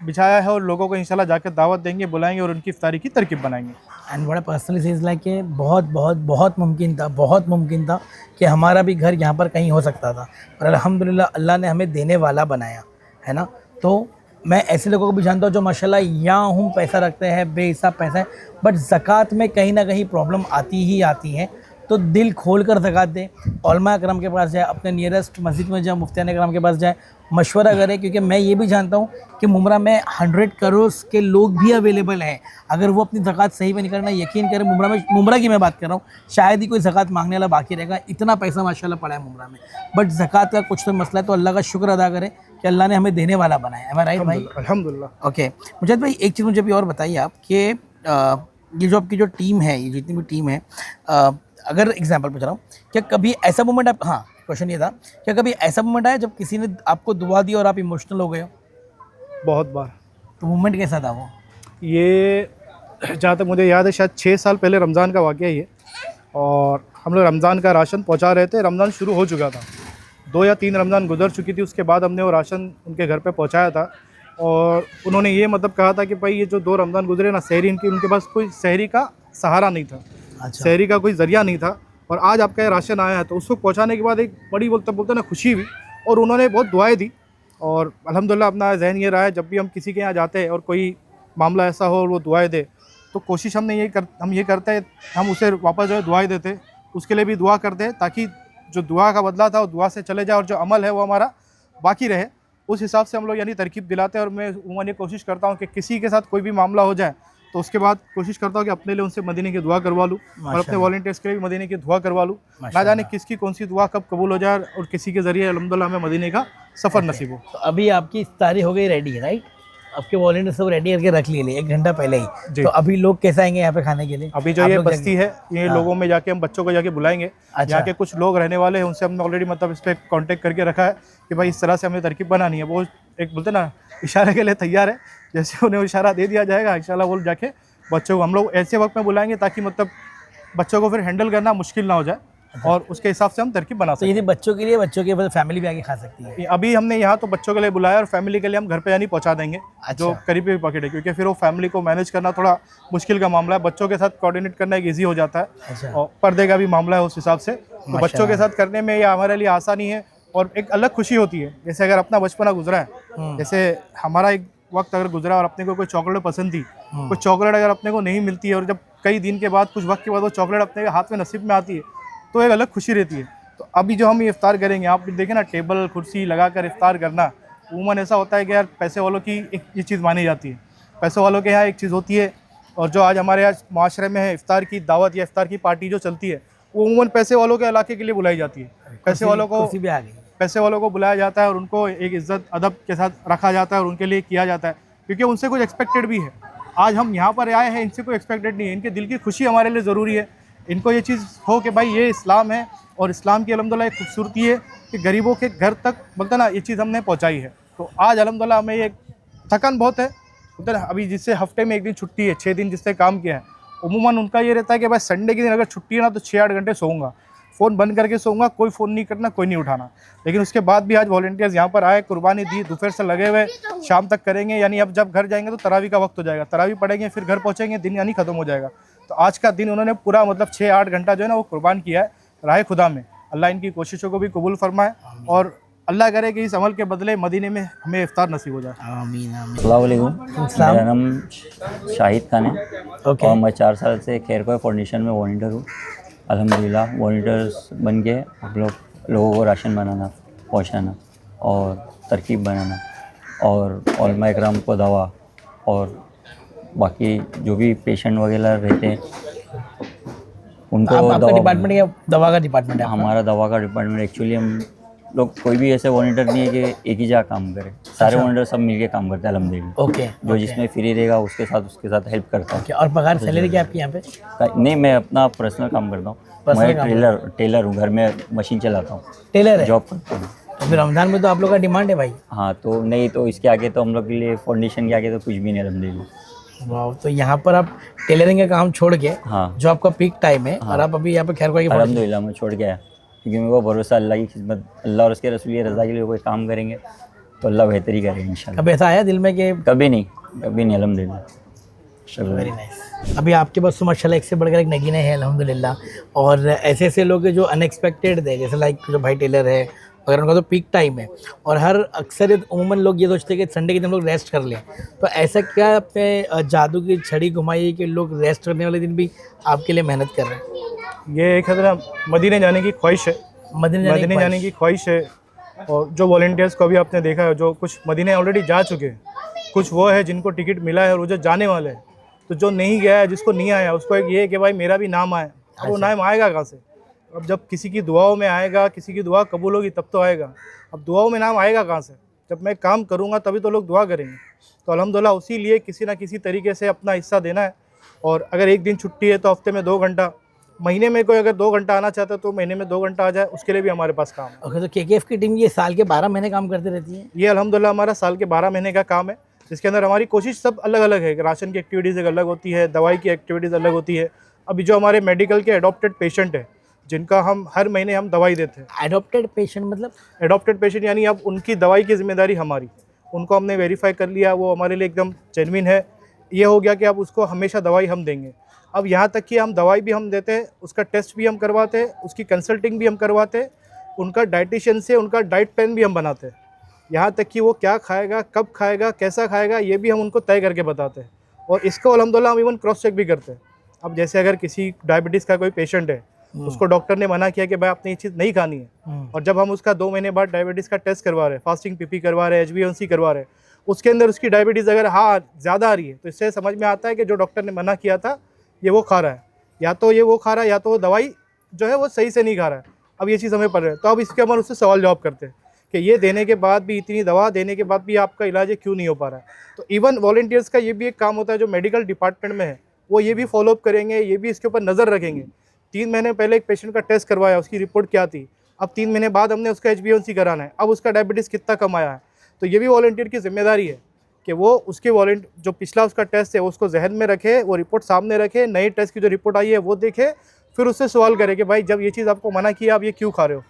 बिछाया है और लोगों को इंशाल्लाह जाकर दावत देंगे, बुलाएंगे और उनकी इफ्तारी की तरकीब बनाएंगे। एंड बड़ा पर्सनली सेज लाइक कि बहुत मुमकिन था कि हमारा भी घर यहाँ पर कहीं हो सकता था, पर अल्हम्दुलिल्लाह अल्लाह ने हमें देने वाला बनाया है ना। तो मैं ऐसे लोगों को भी जानता हूँ जो माशाल्लाह यहाँ हूँ पैसा रखते हैं, बेहिसाब पैसा है, बट ज़कात में कहीं ना कहीं प्रॉब्लम आती ही आती है। तो दिल खोल कर ज़कात दें, उलमा करम के पास जाए, अपने नियरेस्ट मस्जिद में जाए, मुफ्तियान करम के पास जाए, मशवरा करें, क्योंकि मैं ये भी जानता हूँ कि मुमरा में 100 करोड़ के लोग भी अवेलेबल हैं। अगर वो अपनी ज़कात सही में नहीं करना, यकीन करें, मुमरा की मैं बात कर रहा हूँ, शायद ही कोई ज़कात मांगने वाला बाकी रहेगा, इतना पैसा माशाल्लाह पड़ा है मुमरा में। बट ज़कात का कुछ तो मसला है, तो अल्लाह का शुक्र अदा करें कि अल्लाह ने हमें देने वाला बनाया है। राइट भाई? अल्हम्दुलिल्लाह। ओके मुजाहिद भाई, एक चीज़ मुझे भी और बताइए आप कि ये जो आपकी जो टीम है, ये जितनी भी टीम है, अगर एग्जांपल पूछ रहा हूँ, क्या कभी ऐसा मोमेंट आप, हाँ क्वेश्चन ये था, क्या कभी ऐसा मोमेंट आया जब किसी ने आपको दुआ दी और आप इमोशनल हो गए हो? बहुत बार। तो मोमेंट कैसा था वो? ये जहाँ तक मुझे याद है शायद 6 साल पहले रमज़ान का वाक़या ये, और हम लोग रमज़ान का राशन पहुँचा रहे थे, रमज़ान शुरू हो चुका था, 2 या 3 रमज़ान गुजर चुकी थी, उसके बाद हमने वो राशन उनके घर पे पहुँचाया था। और उन्होंने ये मतलब कहा था कि भाई ये जो 2 रमज़ान गुजरे ना, सहरी इनकी, उनके पास कोई सहरी का सहारा नहीं था, अच्छा। सहरी का कोई ज़रिया नहीं था, और आज आपका ये राशन आया है, तो उसको पहुँचाने के बाद एक बड़ी बोलते ना खुशी हुई, और उन्होंने बहुत दुआएं दी। और अल्हम्दुलिल्लाह अपना जहन ये रहा है, जब भी हम किसी के यहाँ जाते हैं और कोई मामला ऐसा हो और वो दुआएं दे, तो कोशिश हम ये करते हैं, हम उसे वापस जो है दुआएं देते, उसके लिए भी दुआ करते हैं, ताकि जो दुआ का बदला था वो दुआ से चले जाए और जो अमल है वो हमारा बाकी रहे। उस हिसाब से हम लोग यानी तरकीब दिलाते हैं। और मैं उमूमन ये कोशिश करता हूँ कि किसी के साथ कोई भी मामला हो जाए तो उसके बाद कोशिश करता हूँ कि अपने लिए उनसे मदीने की दुआ करवा लूँ और अपने वॉलंटियर्स के लिए भी मदीने की दुआ करवा लूँ। ना जाने किसकी कौन सी दुआ कब कबूल हो जाए और किसी के ज़रिए अल्हम्दुलिल्लाह हमें मदीने का सफ़र नसीब हो। तो अभी आपकी इफ्तारी हो गई रेडी, राइट? आपके वॉलंटियर सब रेडी करके रख लिए 1 घंटा पहले ही। तो अभी लोग कैसे आएंगे यहाँ पे खाने के लिए? अभी जो ये बस्ती है, ये लोगों में जाके हम बच्चों को जाके बुलाएंगे। अच्छा। यहाँ के कुछ लोग रहने वाले हैं, उनसे हमने ऑलरेडी मतलब इस पर कॉन्टेक्ट करके रखा है कि भाई इस तरह से हमें तरकीब बनानी है। वो एक बोलते ना इशारे के लिए तैयार है, जैसे उन्हें इशारा दे दिया जाएगा इंशाल्लाह वो जाके बच्चों को हम लोग ऐसे वक्त में बुलाएंगे ताकि मतलब बच्चों को फिर हैंडल करना मुश्किल ना हो जाए, और उसके हिसाब से हम तरकीब बना तो सकते हैं। यदि बच्चों के लिए, बच्चों के फैमिली भी आके खा सकती है? अभी हमने यहाँ तो बच्चों के लिए बुलाया और फैमिली के लिए हम घर पे यानी पहुँचा देंगे। अच्छा। जो करीबी पॉकेट है, क्योंकि फिर वो फैमिली को मैनेज करना थोड़ा मुश्किल का मामला है, बच्चों के साथ कोऑर्डिनेट करना एक ईजी हो जाता है। अच्छा। और पर्दे का भी मामला है उस हिसाब से, तो बच्चों के साथ करने में यह हमारे लिए आसानी है और एक अलग खुशी होती है। जैसे अगर अपना बचपना गुजरा है, जैसे हमारा एक वक्त अगर गुजरा और अपने को कोई चॉकलेट पसंद थी, कोई चॉकलेट अगर अपने को नहीं मिलती है और जब कई दिन के बाद, कुछ वक्त के बाद वो चॉकलेट अपने हाथ में नसीब में आती है, तो एक अलग खुशी रहती है। तो अभी जो हम ये इफ्तार करेंगे, आप देखें ना, टेबल कुर्सी लगाकर इफ्तार करना, उमूमन ऐसा होता है कि यार पैसे वालों की एक ये चीज़ मानी जाती है, पैसे वालों के यहाँ एक चीज़ होती है, और जो आज हमारे यहाँ माशरे में है इफ्तार की दावत या इफ्तार की पार्टी जो चलती है, वो उमूमन पैसे वालों के इलाके के लिए बुलाई जाती है। पैसे वालों को कुर्सी भी आ गई। पैसे वालों को बुलाया जाता है और उनको एक इज्जत अदब के साथ रखा जाता है और उनके लिए किया जाता है, क्योंकि उनसे कुछ एक्सपेक्टेड भी है। आज हम यहाँ पर आए हैं, इनसे कोई एक्सपेक्टेड नहीं है, इनके दिल की खुशी हमारे लिए ज़रूरी है। इनको ये चीज़ हो कि भाई ये इस्लाम है और इस्लाम की अल्हम्दुलिल्लाह एक खूबसूरती है कि गरीबों के घर तक बोलते ना ये चीज़ हमने पहुँचाई है। तो आज अल्हम्दुलिल्लाह हमें ये थकान बहुत है, बोलते ना अभी जिससे हफ्ते में 1 दिन छुट्टी है, 6 दिन जिससे काम किया है, उमूमन उनका ये रहता है कि भाई संडे के दिन अगर छुट्टी है ना तो 6-8 घंटे सोऊंगा, फ़ोन बंद करके सोऊंगा, कोई फ़ोन नहीं करना, कोई नहीं उठाना। लेकिन उसके बाद भी आज वॉलंटियर्स यहाँ पर आए, कुर्बानी दी, दोपहर से लगे हुए शाम तक करेंगे। यानी अब जब घर जाएंगे तो तरावी का वक्त हो जाएगा, तरावी पढ़ेंगे फिर घर पहुँचेंगे, दिन यानी ख़त्म हो जाएगा। तो आज का दिन उन्होंने पूरा मतलब 6-8 घंटा जो है ना वो कुर्बान किया है राह खुदा में। अल्लाह इनकी कोशिशों को भी कबूल फरमाए और अल्लाह करे कि इस अमल के बदले मदीने में हमें इफ्तार नसीब हो जाए। आमीन आमीन। अस्सलाम वालेकुम, मेरा नाम शाहिद खान है और मैं 4 साल से खैरखोह फाउंडेशन में वॉलंटियर हूँ। अल्हम्दुलिल्लाह वॉलंटियर्स बन के हम लोगों को राशन बनाना, पहुँचाना और तरकीब बनाना और उलमा इकराम को दवा और बाकी जो भी पेशेंट वगैरह रहते हैं उनको आपका डिपार्टमेंट या दवा का डिपार्टमेंट है? हमारा दवा का डिपार्टमेंट। एक्चुअली हम लोग कोई भी ऐसे वॉलंटियर नहीं है कि एक ही जगह काम करे, सारे वॉलंटियर सब मिलके काम करते हैं अल्हम्दुलिल्लाह। ओके। जो जिसमें फ्री रहेगा उसके साथ हेल्प करता है। और पगार सैलरी क्या आपकी यहाँ पे? नहीं, मैं अपना पर्सनल काम करता हूँ। मैं टेलर हूँ, घर में मशीन चलाता हूँ, टेलर है? जॉब करता हूँ। तो फिर रमज़ान में तो आप लोग का डिमांड है भाई। हाँ, तो नहीं तो इसके आगे तो हम लोग के लिए फाउंडेशन के आगे तो कुछ भी नहीं अल्हम्दुलिल्लाह। वाह, तो यहाँ पर आप टेलरिंग का काम छोड़ के, हाँ, जो आपका पीक टाइम है, और आप अभी यहाँ पे खैरखोह की अल्हम्दुलिल्लाह मैं छोड़ के आया, क्योंकि मेरे को भरोसा अल्लाह की खिदमत, अल्लाह और उसके रसूल की रज़ा के लिए कोई काम करेंगे तो अल्लाह बेहतर ही करेगा इंशाल्लाह। कब ऐसा आया दिल में कि? कभी नहीं अल्हम्दुलिल्लाह। Very nice. अभी आपके पास तो माशाल्लाह एक से बढ़कर एक नगीने हैं अल्हम्दुलिल्लाह, और ऐसे ऐसे लोग हैं जो अनएक्सपेक्टेड थे, जैसे लाइक जो भाई टेलर है अगर उनका तो पीक टाइम है, और हर अक्सर उमूमन लोग ये सोचते हैं कि संडे के दिन लोग रेस्ट कर लें। तो ऐसा क्या अपने जादू की छड़ी घुमाई कि लोग रेस्ट करने वाले दिन भी आपके लिए मेहनत कर रहे हैं? ये एक है मदीने जाने की ख्वाहिश है, मदीने जाने की ख्वाहिश है। और जो वॉलंटियर्स को अभी आपने देखा है, जो कुछ मदीने ऑलरेडी जा चुके हैं, कुछ वो है जिनको टिकट मिला है और वो जो जाने वाले हैं। तो जो नहीं गया है, जिसको नहीं आया, उसको एक ये है कि भाई मेरा भी नाम आए। अब वो नाम आएगा कहाँ से? अब जब किसी की दुआओं में आएगा, किसी की दुआ कबूल होगी तब तो आएगा। अब दुआओं में नाम आएगा कहाँ से? जब मैं काम करूँगा तभी तो लोग दुआ करेंगे। तो अल्हम्दुलिल्लाह उसी लिए किसी ना किसी तरीके से अपना हिस्सा देना है। और अगर एक दिन छुट्टी है तो हफ्ते में 2 घंटा, महीने में कोई अगर 2 घंटा आना चाहता है तो महीने में 2 घंटा आ जाए, उसके लिए भी हमारे पास काम है। ओके, तो केकेएफ की टीम ये साल के 12 महीने काम करती रहती है? ये अल्हम्दुलिल्लाह हमारा साल के 12 महीने का काम है, जिसके अंदर हमारी कोशिश सब अलग अलग है। राशन की एक्टिविटीज़ एक अलग होती है, दवाई की एक्टिविटीज़ अलग होती है। अभी जो हमारे मेडिकल के एडॉप्टेड पेशेंट है, जिनका हम हर महीने हम दवाई देते हैं। एडॉप्टेड पेशेंट मतलब? एडॉप्टेड पेशेंट यानी अब उनकी दवाई की जिम्मेदारी हमारी, उनको हमने वेरीफाई कर लिया, वो हमारे लिए एकदम जेन्युइन है। ये हो गया कि अब उसको हमेशा दवाई हम देंगे। अब यहाँ तक कि हम दवाई भी हम देते हैं, उसका टेस्ट भी हम करवाते हैं, उसकी कंसल्टिंग भी हम करवाते हैं, उनका डाइटिशियन से उनका डाइट प्लान भी हम बनाते हैं। यहाँ तक कि वो क्या खाएगा, कब खाएगा, कैसा खाएगा, ये भी हम उनको तय करके बताते हैं। और इसको अल्हम्दुलिल्लाह हम इवन क्रॉस चेक भी करते हैं। अब जैसे अगर किसी डायबिटीज़ का कोई पेशेंट है, उसको डॉक्टर ने मना किया कि भाई आपने ये चीज़ नहीं खानी है, और जब हम उसका 2 महीने बाद डायबिटीज़ का टेस्ट करवा रहे हैं, फास्टिंग पीपी करवा रहे हैं, HbA1c करवा रहे हैं, उसके अंदर उसकी डायबिटीज़ अगर ज़्यादा आ रही है, तो इससे समझ में आता है कि जो डॉक्टर ने मना किया था ये वो खा रहा है, या तो ये वो खा रहा है, या तो वो दवाई जो है वो सही से नहीं खा रहा है। अब ये चीज़ हमें पड़ रहा है, तो अब इसके हम उससे सवाल जवाब करते हैं कि ये देने के बाद भी, इतनी दवा देने के बाद भी आपका इलाज क्यों नहीं हो पा रहा है। तो इवन वॉलंटियर्स का ये भी एक काम होता है, जो मेडिकल डिपार्टमेंट में है वो ये भी फॉलोअप करेंगे, ये भी इसके ऊपर नज़र रखेंगे। 3 महीने पहले एक पेशेंट का टेस्ट करवाया, उसकी रिपोर्ट क्या थी, अब 3 महीने बाद हमने उसका HbA1c कराना है, अब उसका डायबिटीज़ कितना कम आया है। तो ये भी वॉलंटियर की जिम्मेदारी है कि वो उसके जो पिछला उसका टेस्ट है उसको जहन में रखे, वो रिपोर्ट सामने रखे, नए टेस्ट की जो रिपोर्ट आई है वो देखे, फिर उससे सवाल करे कि भाई जब ये चीज़ आपको मना किया आप ये क्यों खा रहे हो।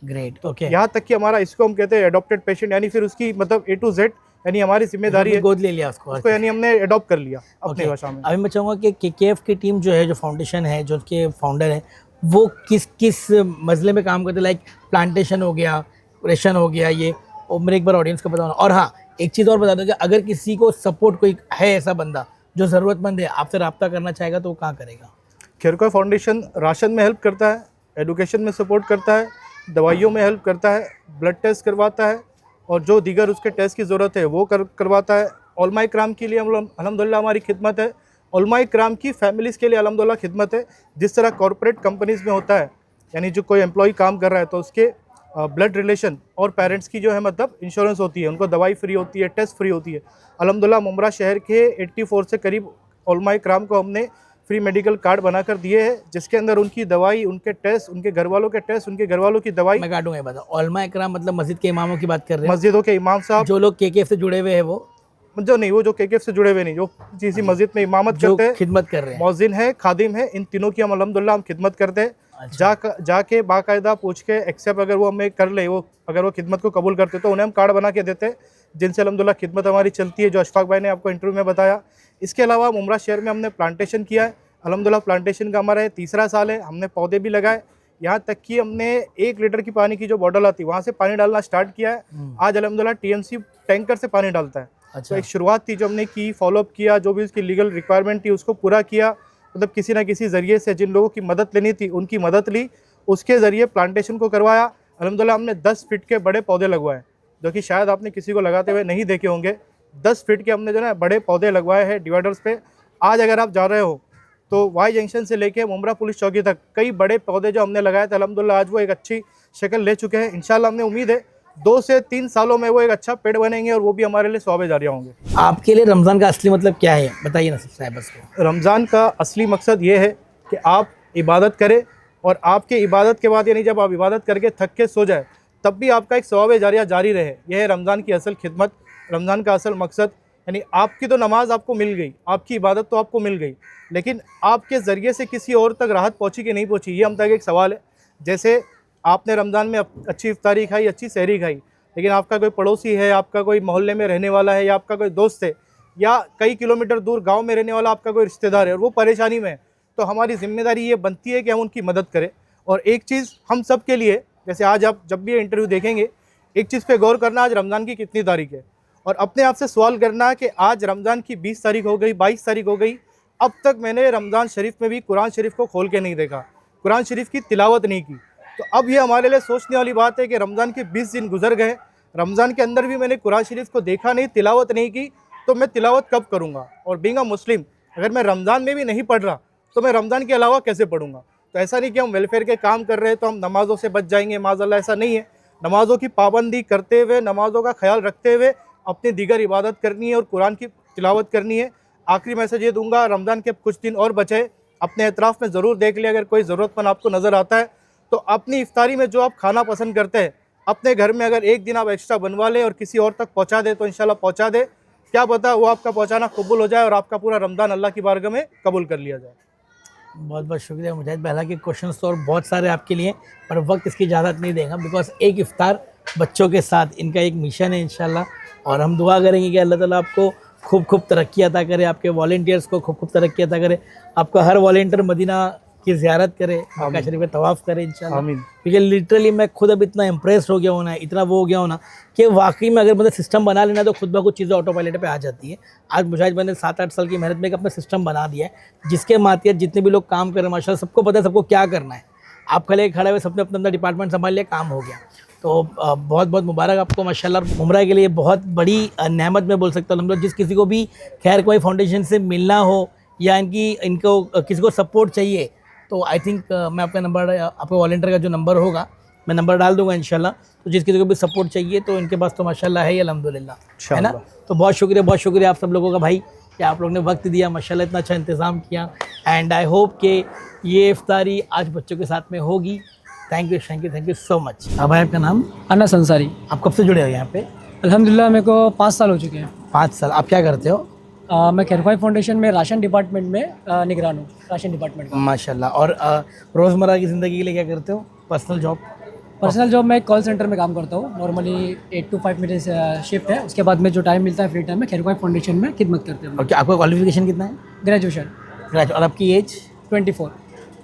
Great, okay. यहाँ तक कि हमारा इसको हम कहते हैं एडॉप्टेड पेशेंट, यानी फिर उसकी मतलब A to Z यानी हमारी जिम्मेदारी है, गोद ले लिया उसको यानी हमने अडॉप्ट कर लिया अपनी भाषा में। अभी मैं चाहूँगा कि केकेएफ की टीम जो है, जो फाउंडेशन है, जो उसके फाउंडर हैं, वो किस किस मसले में काम करते हैं? लाइक प्लांटेशन हो गया, रेशन हो गया, ये और मेरे एक बार ऑडियंस को बताना। और हाँ, एक चीज़ और बता दो कि अगर किसी को सपोर्ट कोई है, ऐसा बंदा जो ज़रूरतमंद है, आपसे रब्ता करना चाहेगा तो वो कहाँ करेगा? खैरखोह फाउंडेशन राशन में हेल्प करता है, एजुकेशन में सपोर्ट करता है, दवाइयों में हेल्प करता है, ब्लड टेस्ट करवाता है, और जो दीगर उसके टेस्ट की ज़रूरत है वो करवाता है। उलमा इकराम के लिए हम अल्हम्दुलिल्लाह हमारी खिदमत है, उलमा इकराम की फैमिलीज़ के लिए अल्हम्दुलिल्लाह खिदमत है। जिस तरह कॉरपोरेट कंपनीज़ में होता है, यानी जो कोई एम्प्लॉय काम कर रहा है तो उसके ब्लड रिलेशन और पेरेंट्स की जो है मतलब इंश्योरेंस होती है, उनको दवाई फ्री होती है, टेस्ट फ्री होती है। अल्हम्दुलिल्लाह मुमरा शहर के 84 से करीब उलमा इकराम को हमने फ्री मेडिकल कार्ड बनाकर दिए हैं, जिसके अंदर उनकी दवाई, उनके टेस्ट, उनके घर वालों के टेस्ट, उनके घर वालों की दवाई। मैं काटूंगा ये बात। उलमा इकराम मतलब मस्जिद के इमामों की बात कर रहे हैं, मस्जिदों के इमाम साहब, जो लोग केकेएफ से जुड़े हुए हैं, वो जो केकेएफ से जुड़े हुए नहीं, जो किसी मस्जिद में इमामत जो करते हैं, खिदमत कर रहे हैं, मौजिन है, खादिम है, इन तीनों की हम अल्हम्दुलिल्लाह हम खिदमत करते हैं। जाके बाकायदा पूछ के एक्सेप्ट अगर वो हमें कर ले, अगर वो खिदमत को कबूल करते तो उन्हें हम कार्ड बना के देते हैं, जिनसे अल्हम्दुलिल्लाह खिदमत हमारी चलती है, जो अशफाक भाई ने आपको इंटरव्यू में बताया। इसके अलावा मुमरा शहर में हमने प्लांटेशन किया है। अल्हम्दुलिल्लाह प्लांटेशन का हमारा 3रा साल है। हमने पौधे भी लगाए, यहाँ तक कि हमने 1 लीटर की पानी की जो बॉटल आती है वहाँ से पानी डालना स्टार्ट किया है। आज अल्हम्दुलिल्लाह टीएमसी टैंकर से पानी डालता है। तो एक शुरुआत थी जो हमने की, फॉलोअप किया, जो भी उसकी लीगल रिक्वायरमेंट थी उसको पूरा किया, मतलब किसी ना किसी ज़रिए से जिन लोगों की मदद लेनी थी उनकी मदद ली, उसके ज़रिए प्लांटेशन को करवाया। अल्हम्दुलिल्लाह हमने 10 फीट के बड़े पौधे लगवाए, जो कि शायद आपने किसी को लगाते हुए नहीं देखे होंगे। 10 फीट के हमने जो है बड़े पौधे लगवाए हैं डिवाइडर्स पे। आज अगर आप जा रहे हो तो वाई जंक्शन से लेके मुमरा पुलिस चौकी तक कई बड़े पौधे जो हमने लगाए थे, अल्हम्दुलिल्लाह आज वो एक अच्छी शक्ल ले चुके हैं। इंशाल्लाह हमने उम्मीद है 2 से 3 सालों में वो एक अच्छा पेड़ बनेंगे और वो भी हमारे लिए सवाब जारिया होंगे। आपके लिए रमज़ान का असली मतलब क्या है, बताइए ना साहब को। रमज़ान का असली मकसद ये है कि आप इबादत करें, और आपके इबादत के बाद यानी जब आप इबादत करके थक के सो जाए तब भी आपका एक सवाब जारिया जारी रहे। यह है रमज़ान की असल खिदमत, रमज़ान का असल मकसद। यानी आपकी तो नमाज आपको मिल गई, आपकी इबादत तो आपको मिल गई, लेकिन आपके ज़रिए से किसी और तक राहत पहुँची कि नहीं पहुँची, ये हम तक एक सवाल है। जैसे आपने रमज़ान में अच्छी इफ्तारी खाई, अच्छी सहरी खाई, लेकिन आपका कोई पड़ोसी है, आपका कोई मोहल्ले में रहने वाला है, या आपका कोई दोस्त है, या कई किलोमीटर दूर गांव में रहने वाला आपका कोई रिश्तेदार है और वो परेशानी में है, तो हमारी जिम्मेदारी ये बनती है कि हम उनकी मदद करें। और एक चीज़ हम सब के लिए, जैसे आज आप जब भी ये इंटरव्यू देखेंगे, एक चीज़ पे गौर करना, आज रमज़ान की कितनी तारीख है, और अपने आप से सवाल करना कि आज रमज़ान की 20 तारीख हो गई, 22 तारीख हो गई, अब तक मैंने रमज़ान शरीफ में भी कुरान शरीफ को खोल के नहीं देखा, कुरान शरीफ की तिलावत नहीं की। तो अब ये हमारे लिए सोचने वाली बात है कि रमज़ान के 20 दिन गुजर गए, रमज़ान के अंदर भी मैंने कुरान शरीफ को देखा नहीं, तिलावत नहीं की, तो मैं तिलावत कब करूँगा। और बीइंग अ मुस्लिम, अगर मैं रमज़ान में भी नहीं पढ़ रहा तो मैं रमज़ान के अलावा कैसे पढ़ूँगा। तो ऐसा नहीं कि हम वेलफेयर के काम कर रहे हैं तो हम नमाज़ों से बच जाएंगे, माज़अल्लाह, ऐसा नहीं है। नमाज़ों की पाबंदी करते हुए, नमाज़ों का ख्याल रखते हुए अपनी दीगर इबादत करनी है और कुरान की तिलावत करनी है। आखिरी मैसेज ये दूंगा, रमज़ान के कुछ दिन और बचे, अपने एतराफ़ में ज़रूर देख लिया, अगर कोई ज़रूरतमंद आपको नज़र आता है तो अपनी इफ्तारी में जो आप खाना पसंद करते हैं, अपने घर में अगर एक दिन आप एक्स्ट्रा बनवा लें और किसी और तक पहुँचा दे तो इंशाल्लाह पहुँचा दे। क्या पता वो आपका पहुँचाना कबूल हो जाए और आपका पूरा रमज़ान अल्लाह की बारगाह में कबूल कर लिया जाए। बहुत बहुत शुक्रिया मुजाहिद। पहला के क्वेश्चंस तो और बहुत सारे आपके लिए, पर वक्त इसकी इजाज़त नहीं देगा, बिकॉज एक इफ्तार बच्चों के साथ इनका एक मिशन है इंशाल्लाह। और हम दुआ करेंगे कि अल्लाह ताला आपको खूब खूब तरक्की अता करे, आपके वॉलंटियर्स को खूब खूब तरक्की अता करे, आपका हर वॉलंटियर मदीना की ज़ियारत करे, मक्का शरीफ में तवाफ़ करे इंशाल्लाह। क्योंकि लिटरली मैं खुद अब इतना इम्प्रेस हो गया हूँ ना, इतना वो हो गया हूँ ना, कि वाकई में अगर मतलब सिस्टम बना लेना तो खुद ब खुद चीज़ें ऑटो पायलट पे आ जाती है। आज मुजाहिद मैंने 7-8 साल की मेहनत में एक अपना सिस्टम बना दिया है, जिसके मातियत जितने भी लोग काम कर रहे हैं माशाल्लाह सबको पता है सबको क्या करना है। आप खड़े खड़े हुए सबने अपना अपना डिपार्टमेंट संभाल लिया, काम हो गया। तो बहुत बहुत मुबारक आपको माशाल्लाह। उम्रा के लिए बहुत बड़ी नेमत में बोल सकता हूँ। हम लोग जिस किसी को भी खैर कोई फाउंडेशन से मिलना हो या इनको किसी को सपोर्ट चाहिए तो आई थिंक मैं आपका नंबर, आपके वॉलंटियर का जो नंबर होगा मैं नंबर डाल दूंगा इंशाल्लाह। तो जिस किसी को भी सपोर्ट चाहिए तो इनके पास तो माशाल्लाह है ही, अल्हम्दुलिल्लाह, है ना। तो बहुत शुक्रिया आप सब लोगों का भाई कि आप लोगों ने वक्त दिया, माशाल्लाह इतना अच्छा इंतज़ाम किया। एंड आई होप कि ये इफ्तारी आज बच्चों के साथ में होगी। Thank you so much. अब आपका नाम? अनस अंसारी। आप कब से जुड़े हो यहाँ पे? अल्हम्दुलिल्लाह मेरे को 5 साल हो चुके हैं। 5 साल। आप क्या करते हो? मैं खैरख्वाही फाउंडेशन में राशन डिपार्टमेंट में निगरान हूँ, राशन डिपार्टमेंट का। माशाल्लाह। और रोज़मर्रा की ज़िंदगी के लिए क्या करते हो? पर्सनल जॉब मैं कॉल सेंटर में काम करता हूँ। नॉर्मली 8 to 5 मिनट शिफ्ट है, उसके बाद में जो टाइम मिलता है फ्री टाइम में खैरख्वाही फाउंडेशन में खिदमत करते हैं। ओके। आपका क्वालिफिकेशन कितना है? ग्रेजुएशन। और आपकी एज?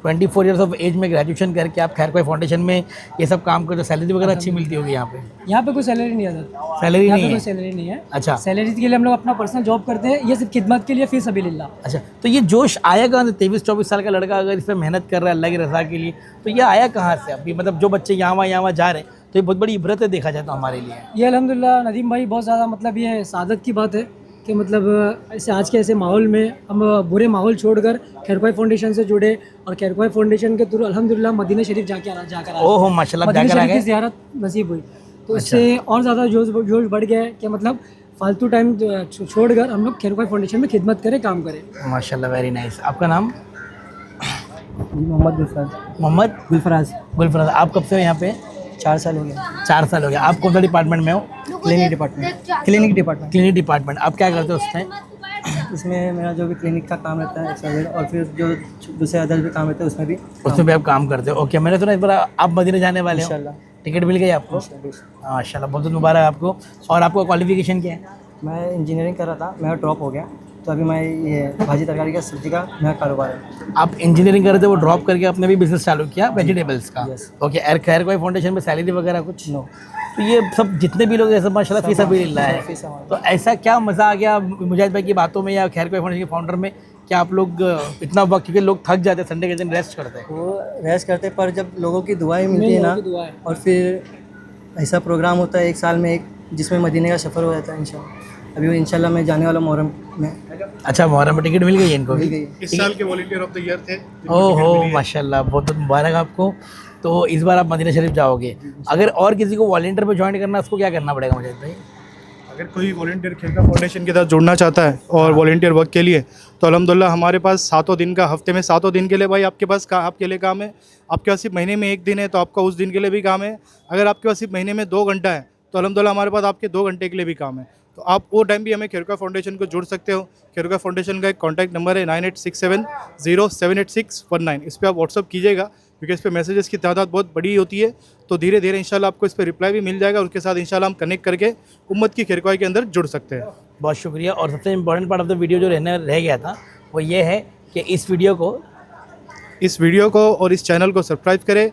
24 ईयर्स ऑफ एज में ग्रेजुएशन करके आप खैरख्वाही फाउंडेशन में ये सब काम करते हो। सैलरी वगैरह अच्छी मिलती होगी यहाँ पे? यहाँ पे कोई सैलरी नहीं है। सैलरी नहीं है? कोई सैलरी नहीं है। अच्छा। सैलरी के लिए हम लोग अपना पर्सनल जॉब करते हैं, ये सिर्फ खिदमत के लिए, फी सबिलिल्लाह। अच्छा। तो ये जोश आया कहाँ से? 23-24 साल का लड़का अगर इस पर मेहनत कर रहा है अल्लाह की रज़ा के लिए, तो ये आया कहाँ से? अभी मतलब जो बच्चे यहाँ वहाँ जा रहे हैं तो ये बहुत बड़ी इबरत है देखा जाए तो हमारे लिए। ये अल्हम्दुलिल्लाह नदीम भाई बहुत ज़्यादा मतलब ये सादत की बात है कि मतलब ऐसे आज के ऐसे माहौल में हम बुरे माहौल छोड़कर खैरख्वाही फाउंडेशन से जुड़े और खैरख्वाही फाउंडेशन के थ्रू अल्हम्दुलिल्लाह मदीना शरीफ जाकर आए। ओहो माशाल्लाह, मदीना जाकर आ शरीफ की गए। ज़ियारत नसीब हुई, तो इससे और ज़्यादा जोश बढ़ गया है कि मतलब फालतू टाइम छोड़कर हम लोग खैरख्वाही फाउंडेशन में खिदमत करें, काम करें। माशाल्लाह, वेरी नाइस। आपका नाम? मोहम्मद गुलफराज। मोहम्मद गुलफराज। गुलफराज। आप कब से हो यहाँ पे? 4 साल हो गए। 4 साल हो गया। आप कौन सा डिपार्टमेंट में हो? Clinic department. Clinic department. आप क्या करते हो उसमें? इसमें मेरा जो भी क्लिनिक का काम रहता है एक्सरसाइज, और फिर जो दूसरे अदर भी काम रहते हैं उसमें भी उसमें भी आप काम करते हो? ओके, मैंने सुना इस बार आप मदीना जाने वाले हो। इंशाल्लाह। टिकट मिल गई आपको? माशाल्लाह, बहुत बहुत मुबारक आपको। और आपको क्वालिफिकेशन क्या है? मैं इंजीनियरिंग कर रहा था, मेरा ड्रॉप हो गया, तो अभी मैं ये भाजी तरकारी का सब्जी का मेरा कारोबार है। आप इंजीनियरिंग कर रहे थे, वो ड्रॉप करके आपने भी बिजनेस चालू किया वेजिटेबल्स का? Yes. ओके। खैरख्वाही फाउंडेशन में सैलरी वगैरह कुछ? नो। तो ये सब जितने भी लोग ऐसे माशाल्लाह फीस अभी मिल रहा है, फीस हमारा। तो ऐसा क्या मज़ा आ गया मुजाहिद भाई की बातों में या खैरख्वाही फाउंडेशन के फाउंडर में, क्या आप लोग इतना वक्त, क्योंकि लोग थक जाते हैं संडे के दिन रेस्ट करते हैं? वो रेस्ट करते, पर जब लोगों की दुआएं मिलती है ना, और फिर ऐसा प्रोग्राम होता है एक साल में एक, जिसमें मदीने का सफ़र हो जाता है इंशाल्लाह। अभी वो इंशाल्लाह मैं जाने वाला मुहर्रम में। अच्छा, मुहर्रम में टिकट मिल गई है इनको? मिल गई। इस साल के वॉलंटियर ऑफ द ईयर थे। ओहो माशाल्लाह, बहुत बहुत मुबारक आपको। तो इस बार आप मदीना शरीफ जाओगे। अगर और किसी को वॉलंटियर में ज्वाइन करना है, उसको क्या करना पड़ेगा मुजाहिद भाई? अगर कोई वॉलंटियर खैरख्वाही फाउंडेशन के साथ जुड़ना चाहता है और वॉलंटियर वर्क के लिए, तो अल्हम्दुलिल्लाह हमारे पास 7 दिन का, हफ्ते में 7 दिन के लिए भाई आपके पास आपके लिए काम है। आपके पास सिर्फ महीने में 1 दिन है तो आपका उस दिन के लिए भी काम है। अगर आपके पास सिर्फ महीने में 2 घंटा है तो अल्हम्दुलिल्लाह हमारे पास आपके 2 घंटे के लिए भी काम है। तो आप वो टाइम भी हमें खैरख्वाही फाउंडेशन को जुड़ सकते हो। खैरख्वाही फाउंडेशन का एक कॉन्टैक्ट नंबर है 9867078619। इस पर आप व्हाट्सअप कीजिएगा, क्योंकि इस पर मैसेजेस की तादाद बहुत बड़ी होती है। तो धीरे धीरे इंशाल्लाह आपको इस पर रिप्लाई भी मिल जाएगा, उसके साथ इंशाल्लाह हम कनेक्ट करके उम्मत की खैरख्वाही के अंदर जुड़ सकते हैं। बहुत शुक्रिया। और सबसे important part of the video जो रह गया था वो ये है कि इस वीडियो को और इस चैनल को सब्सक्राइब करें।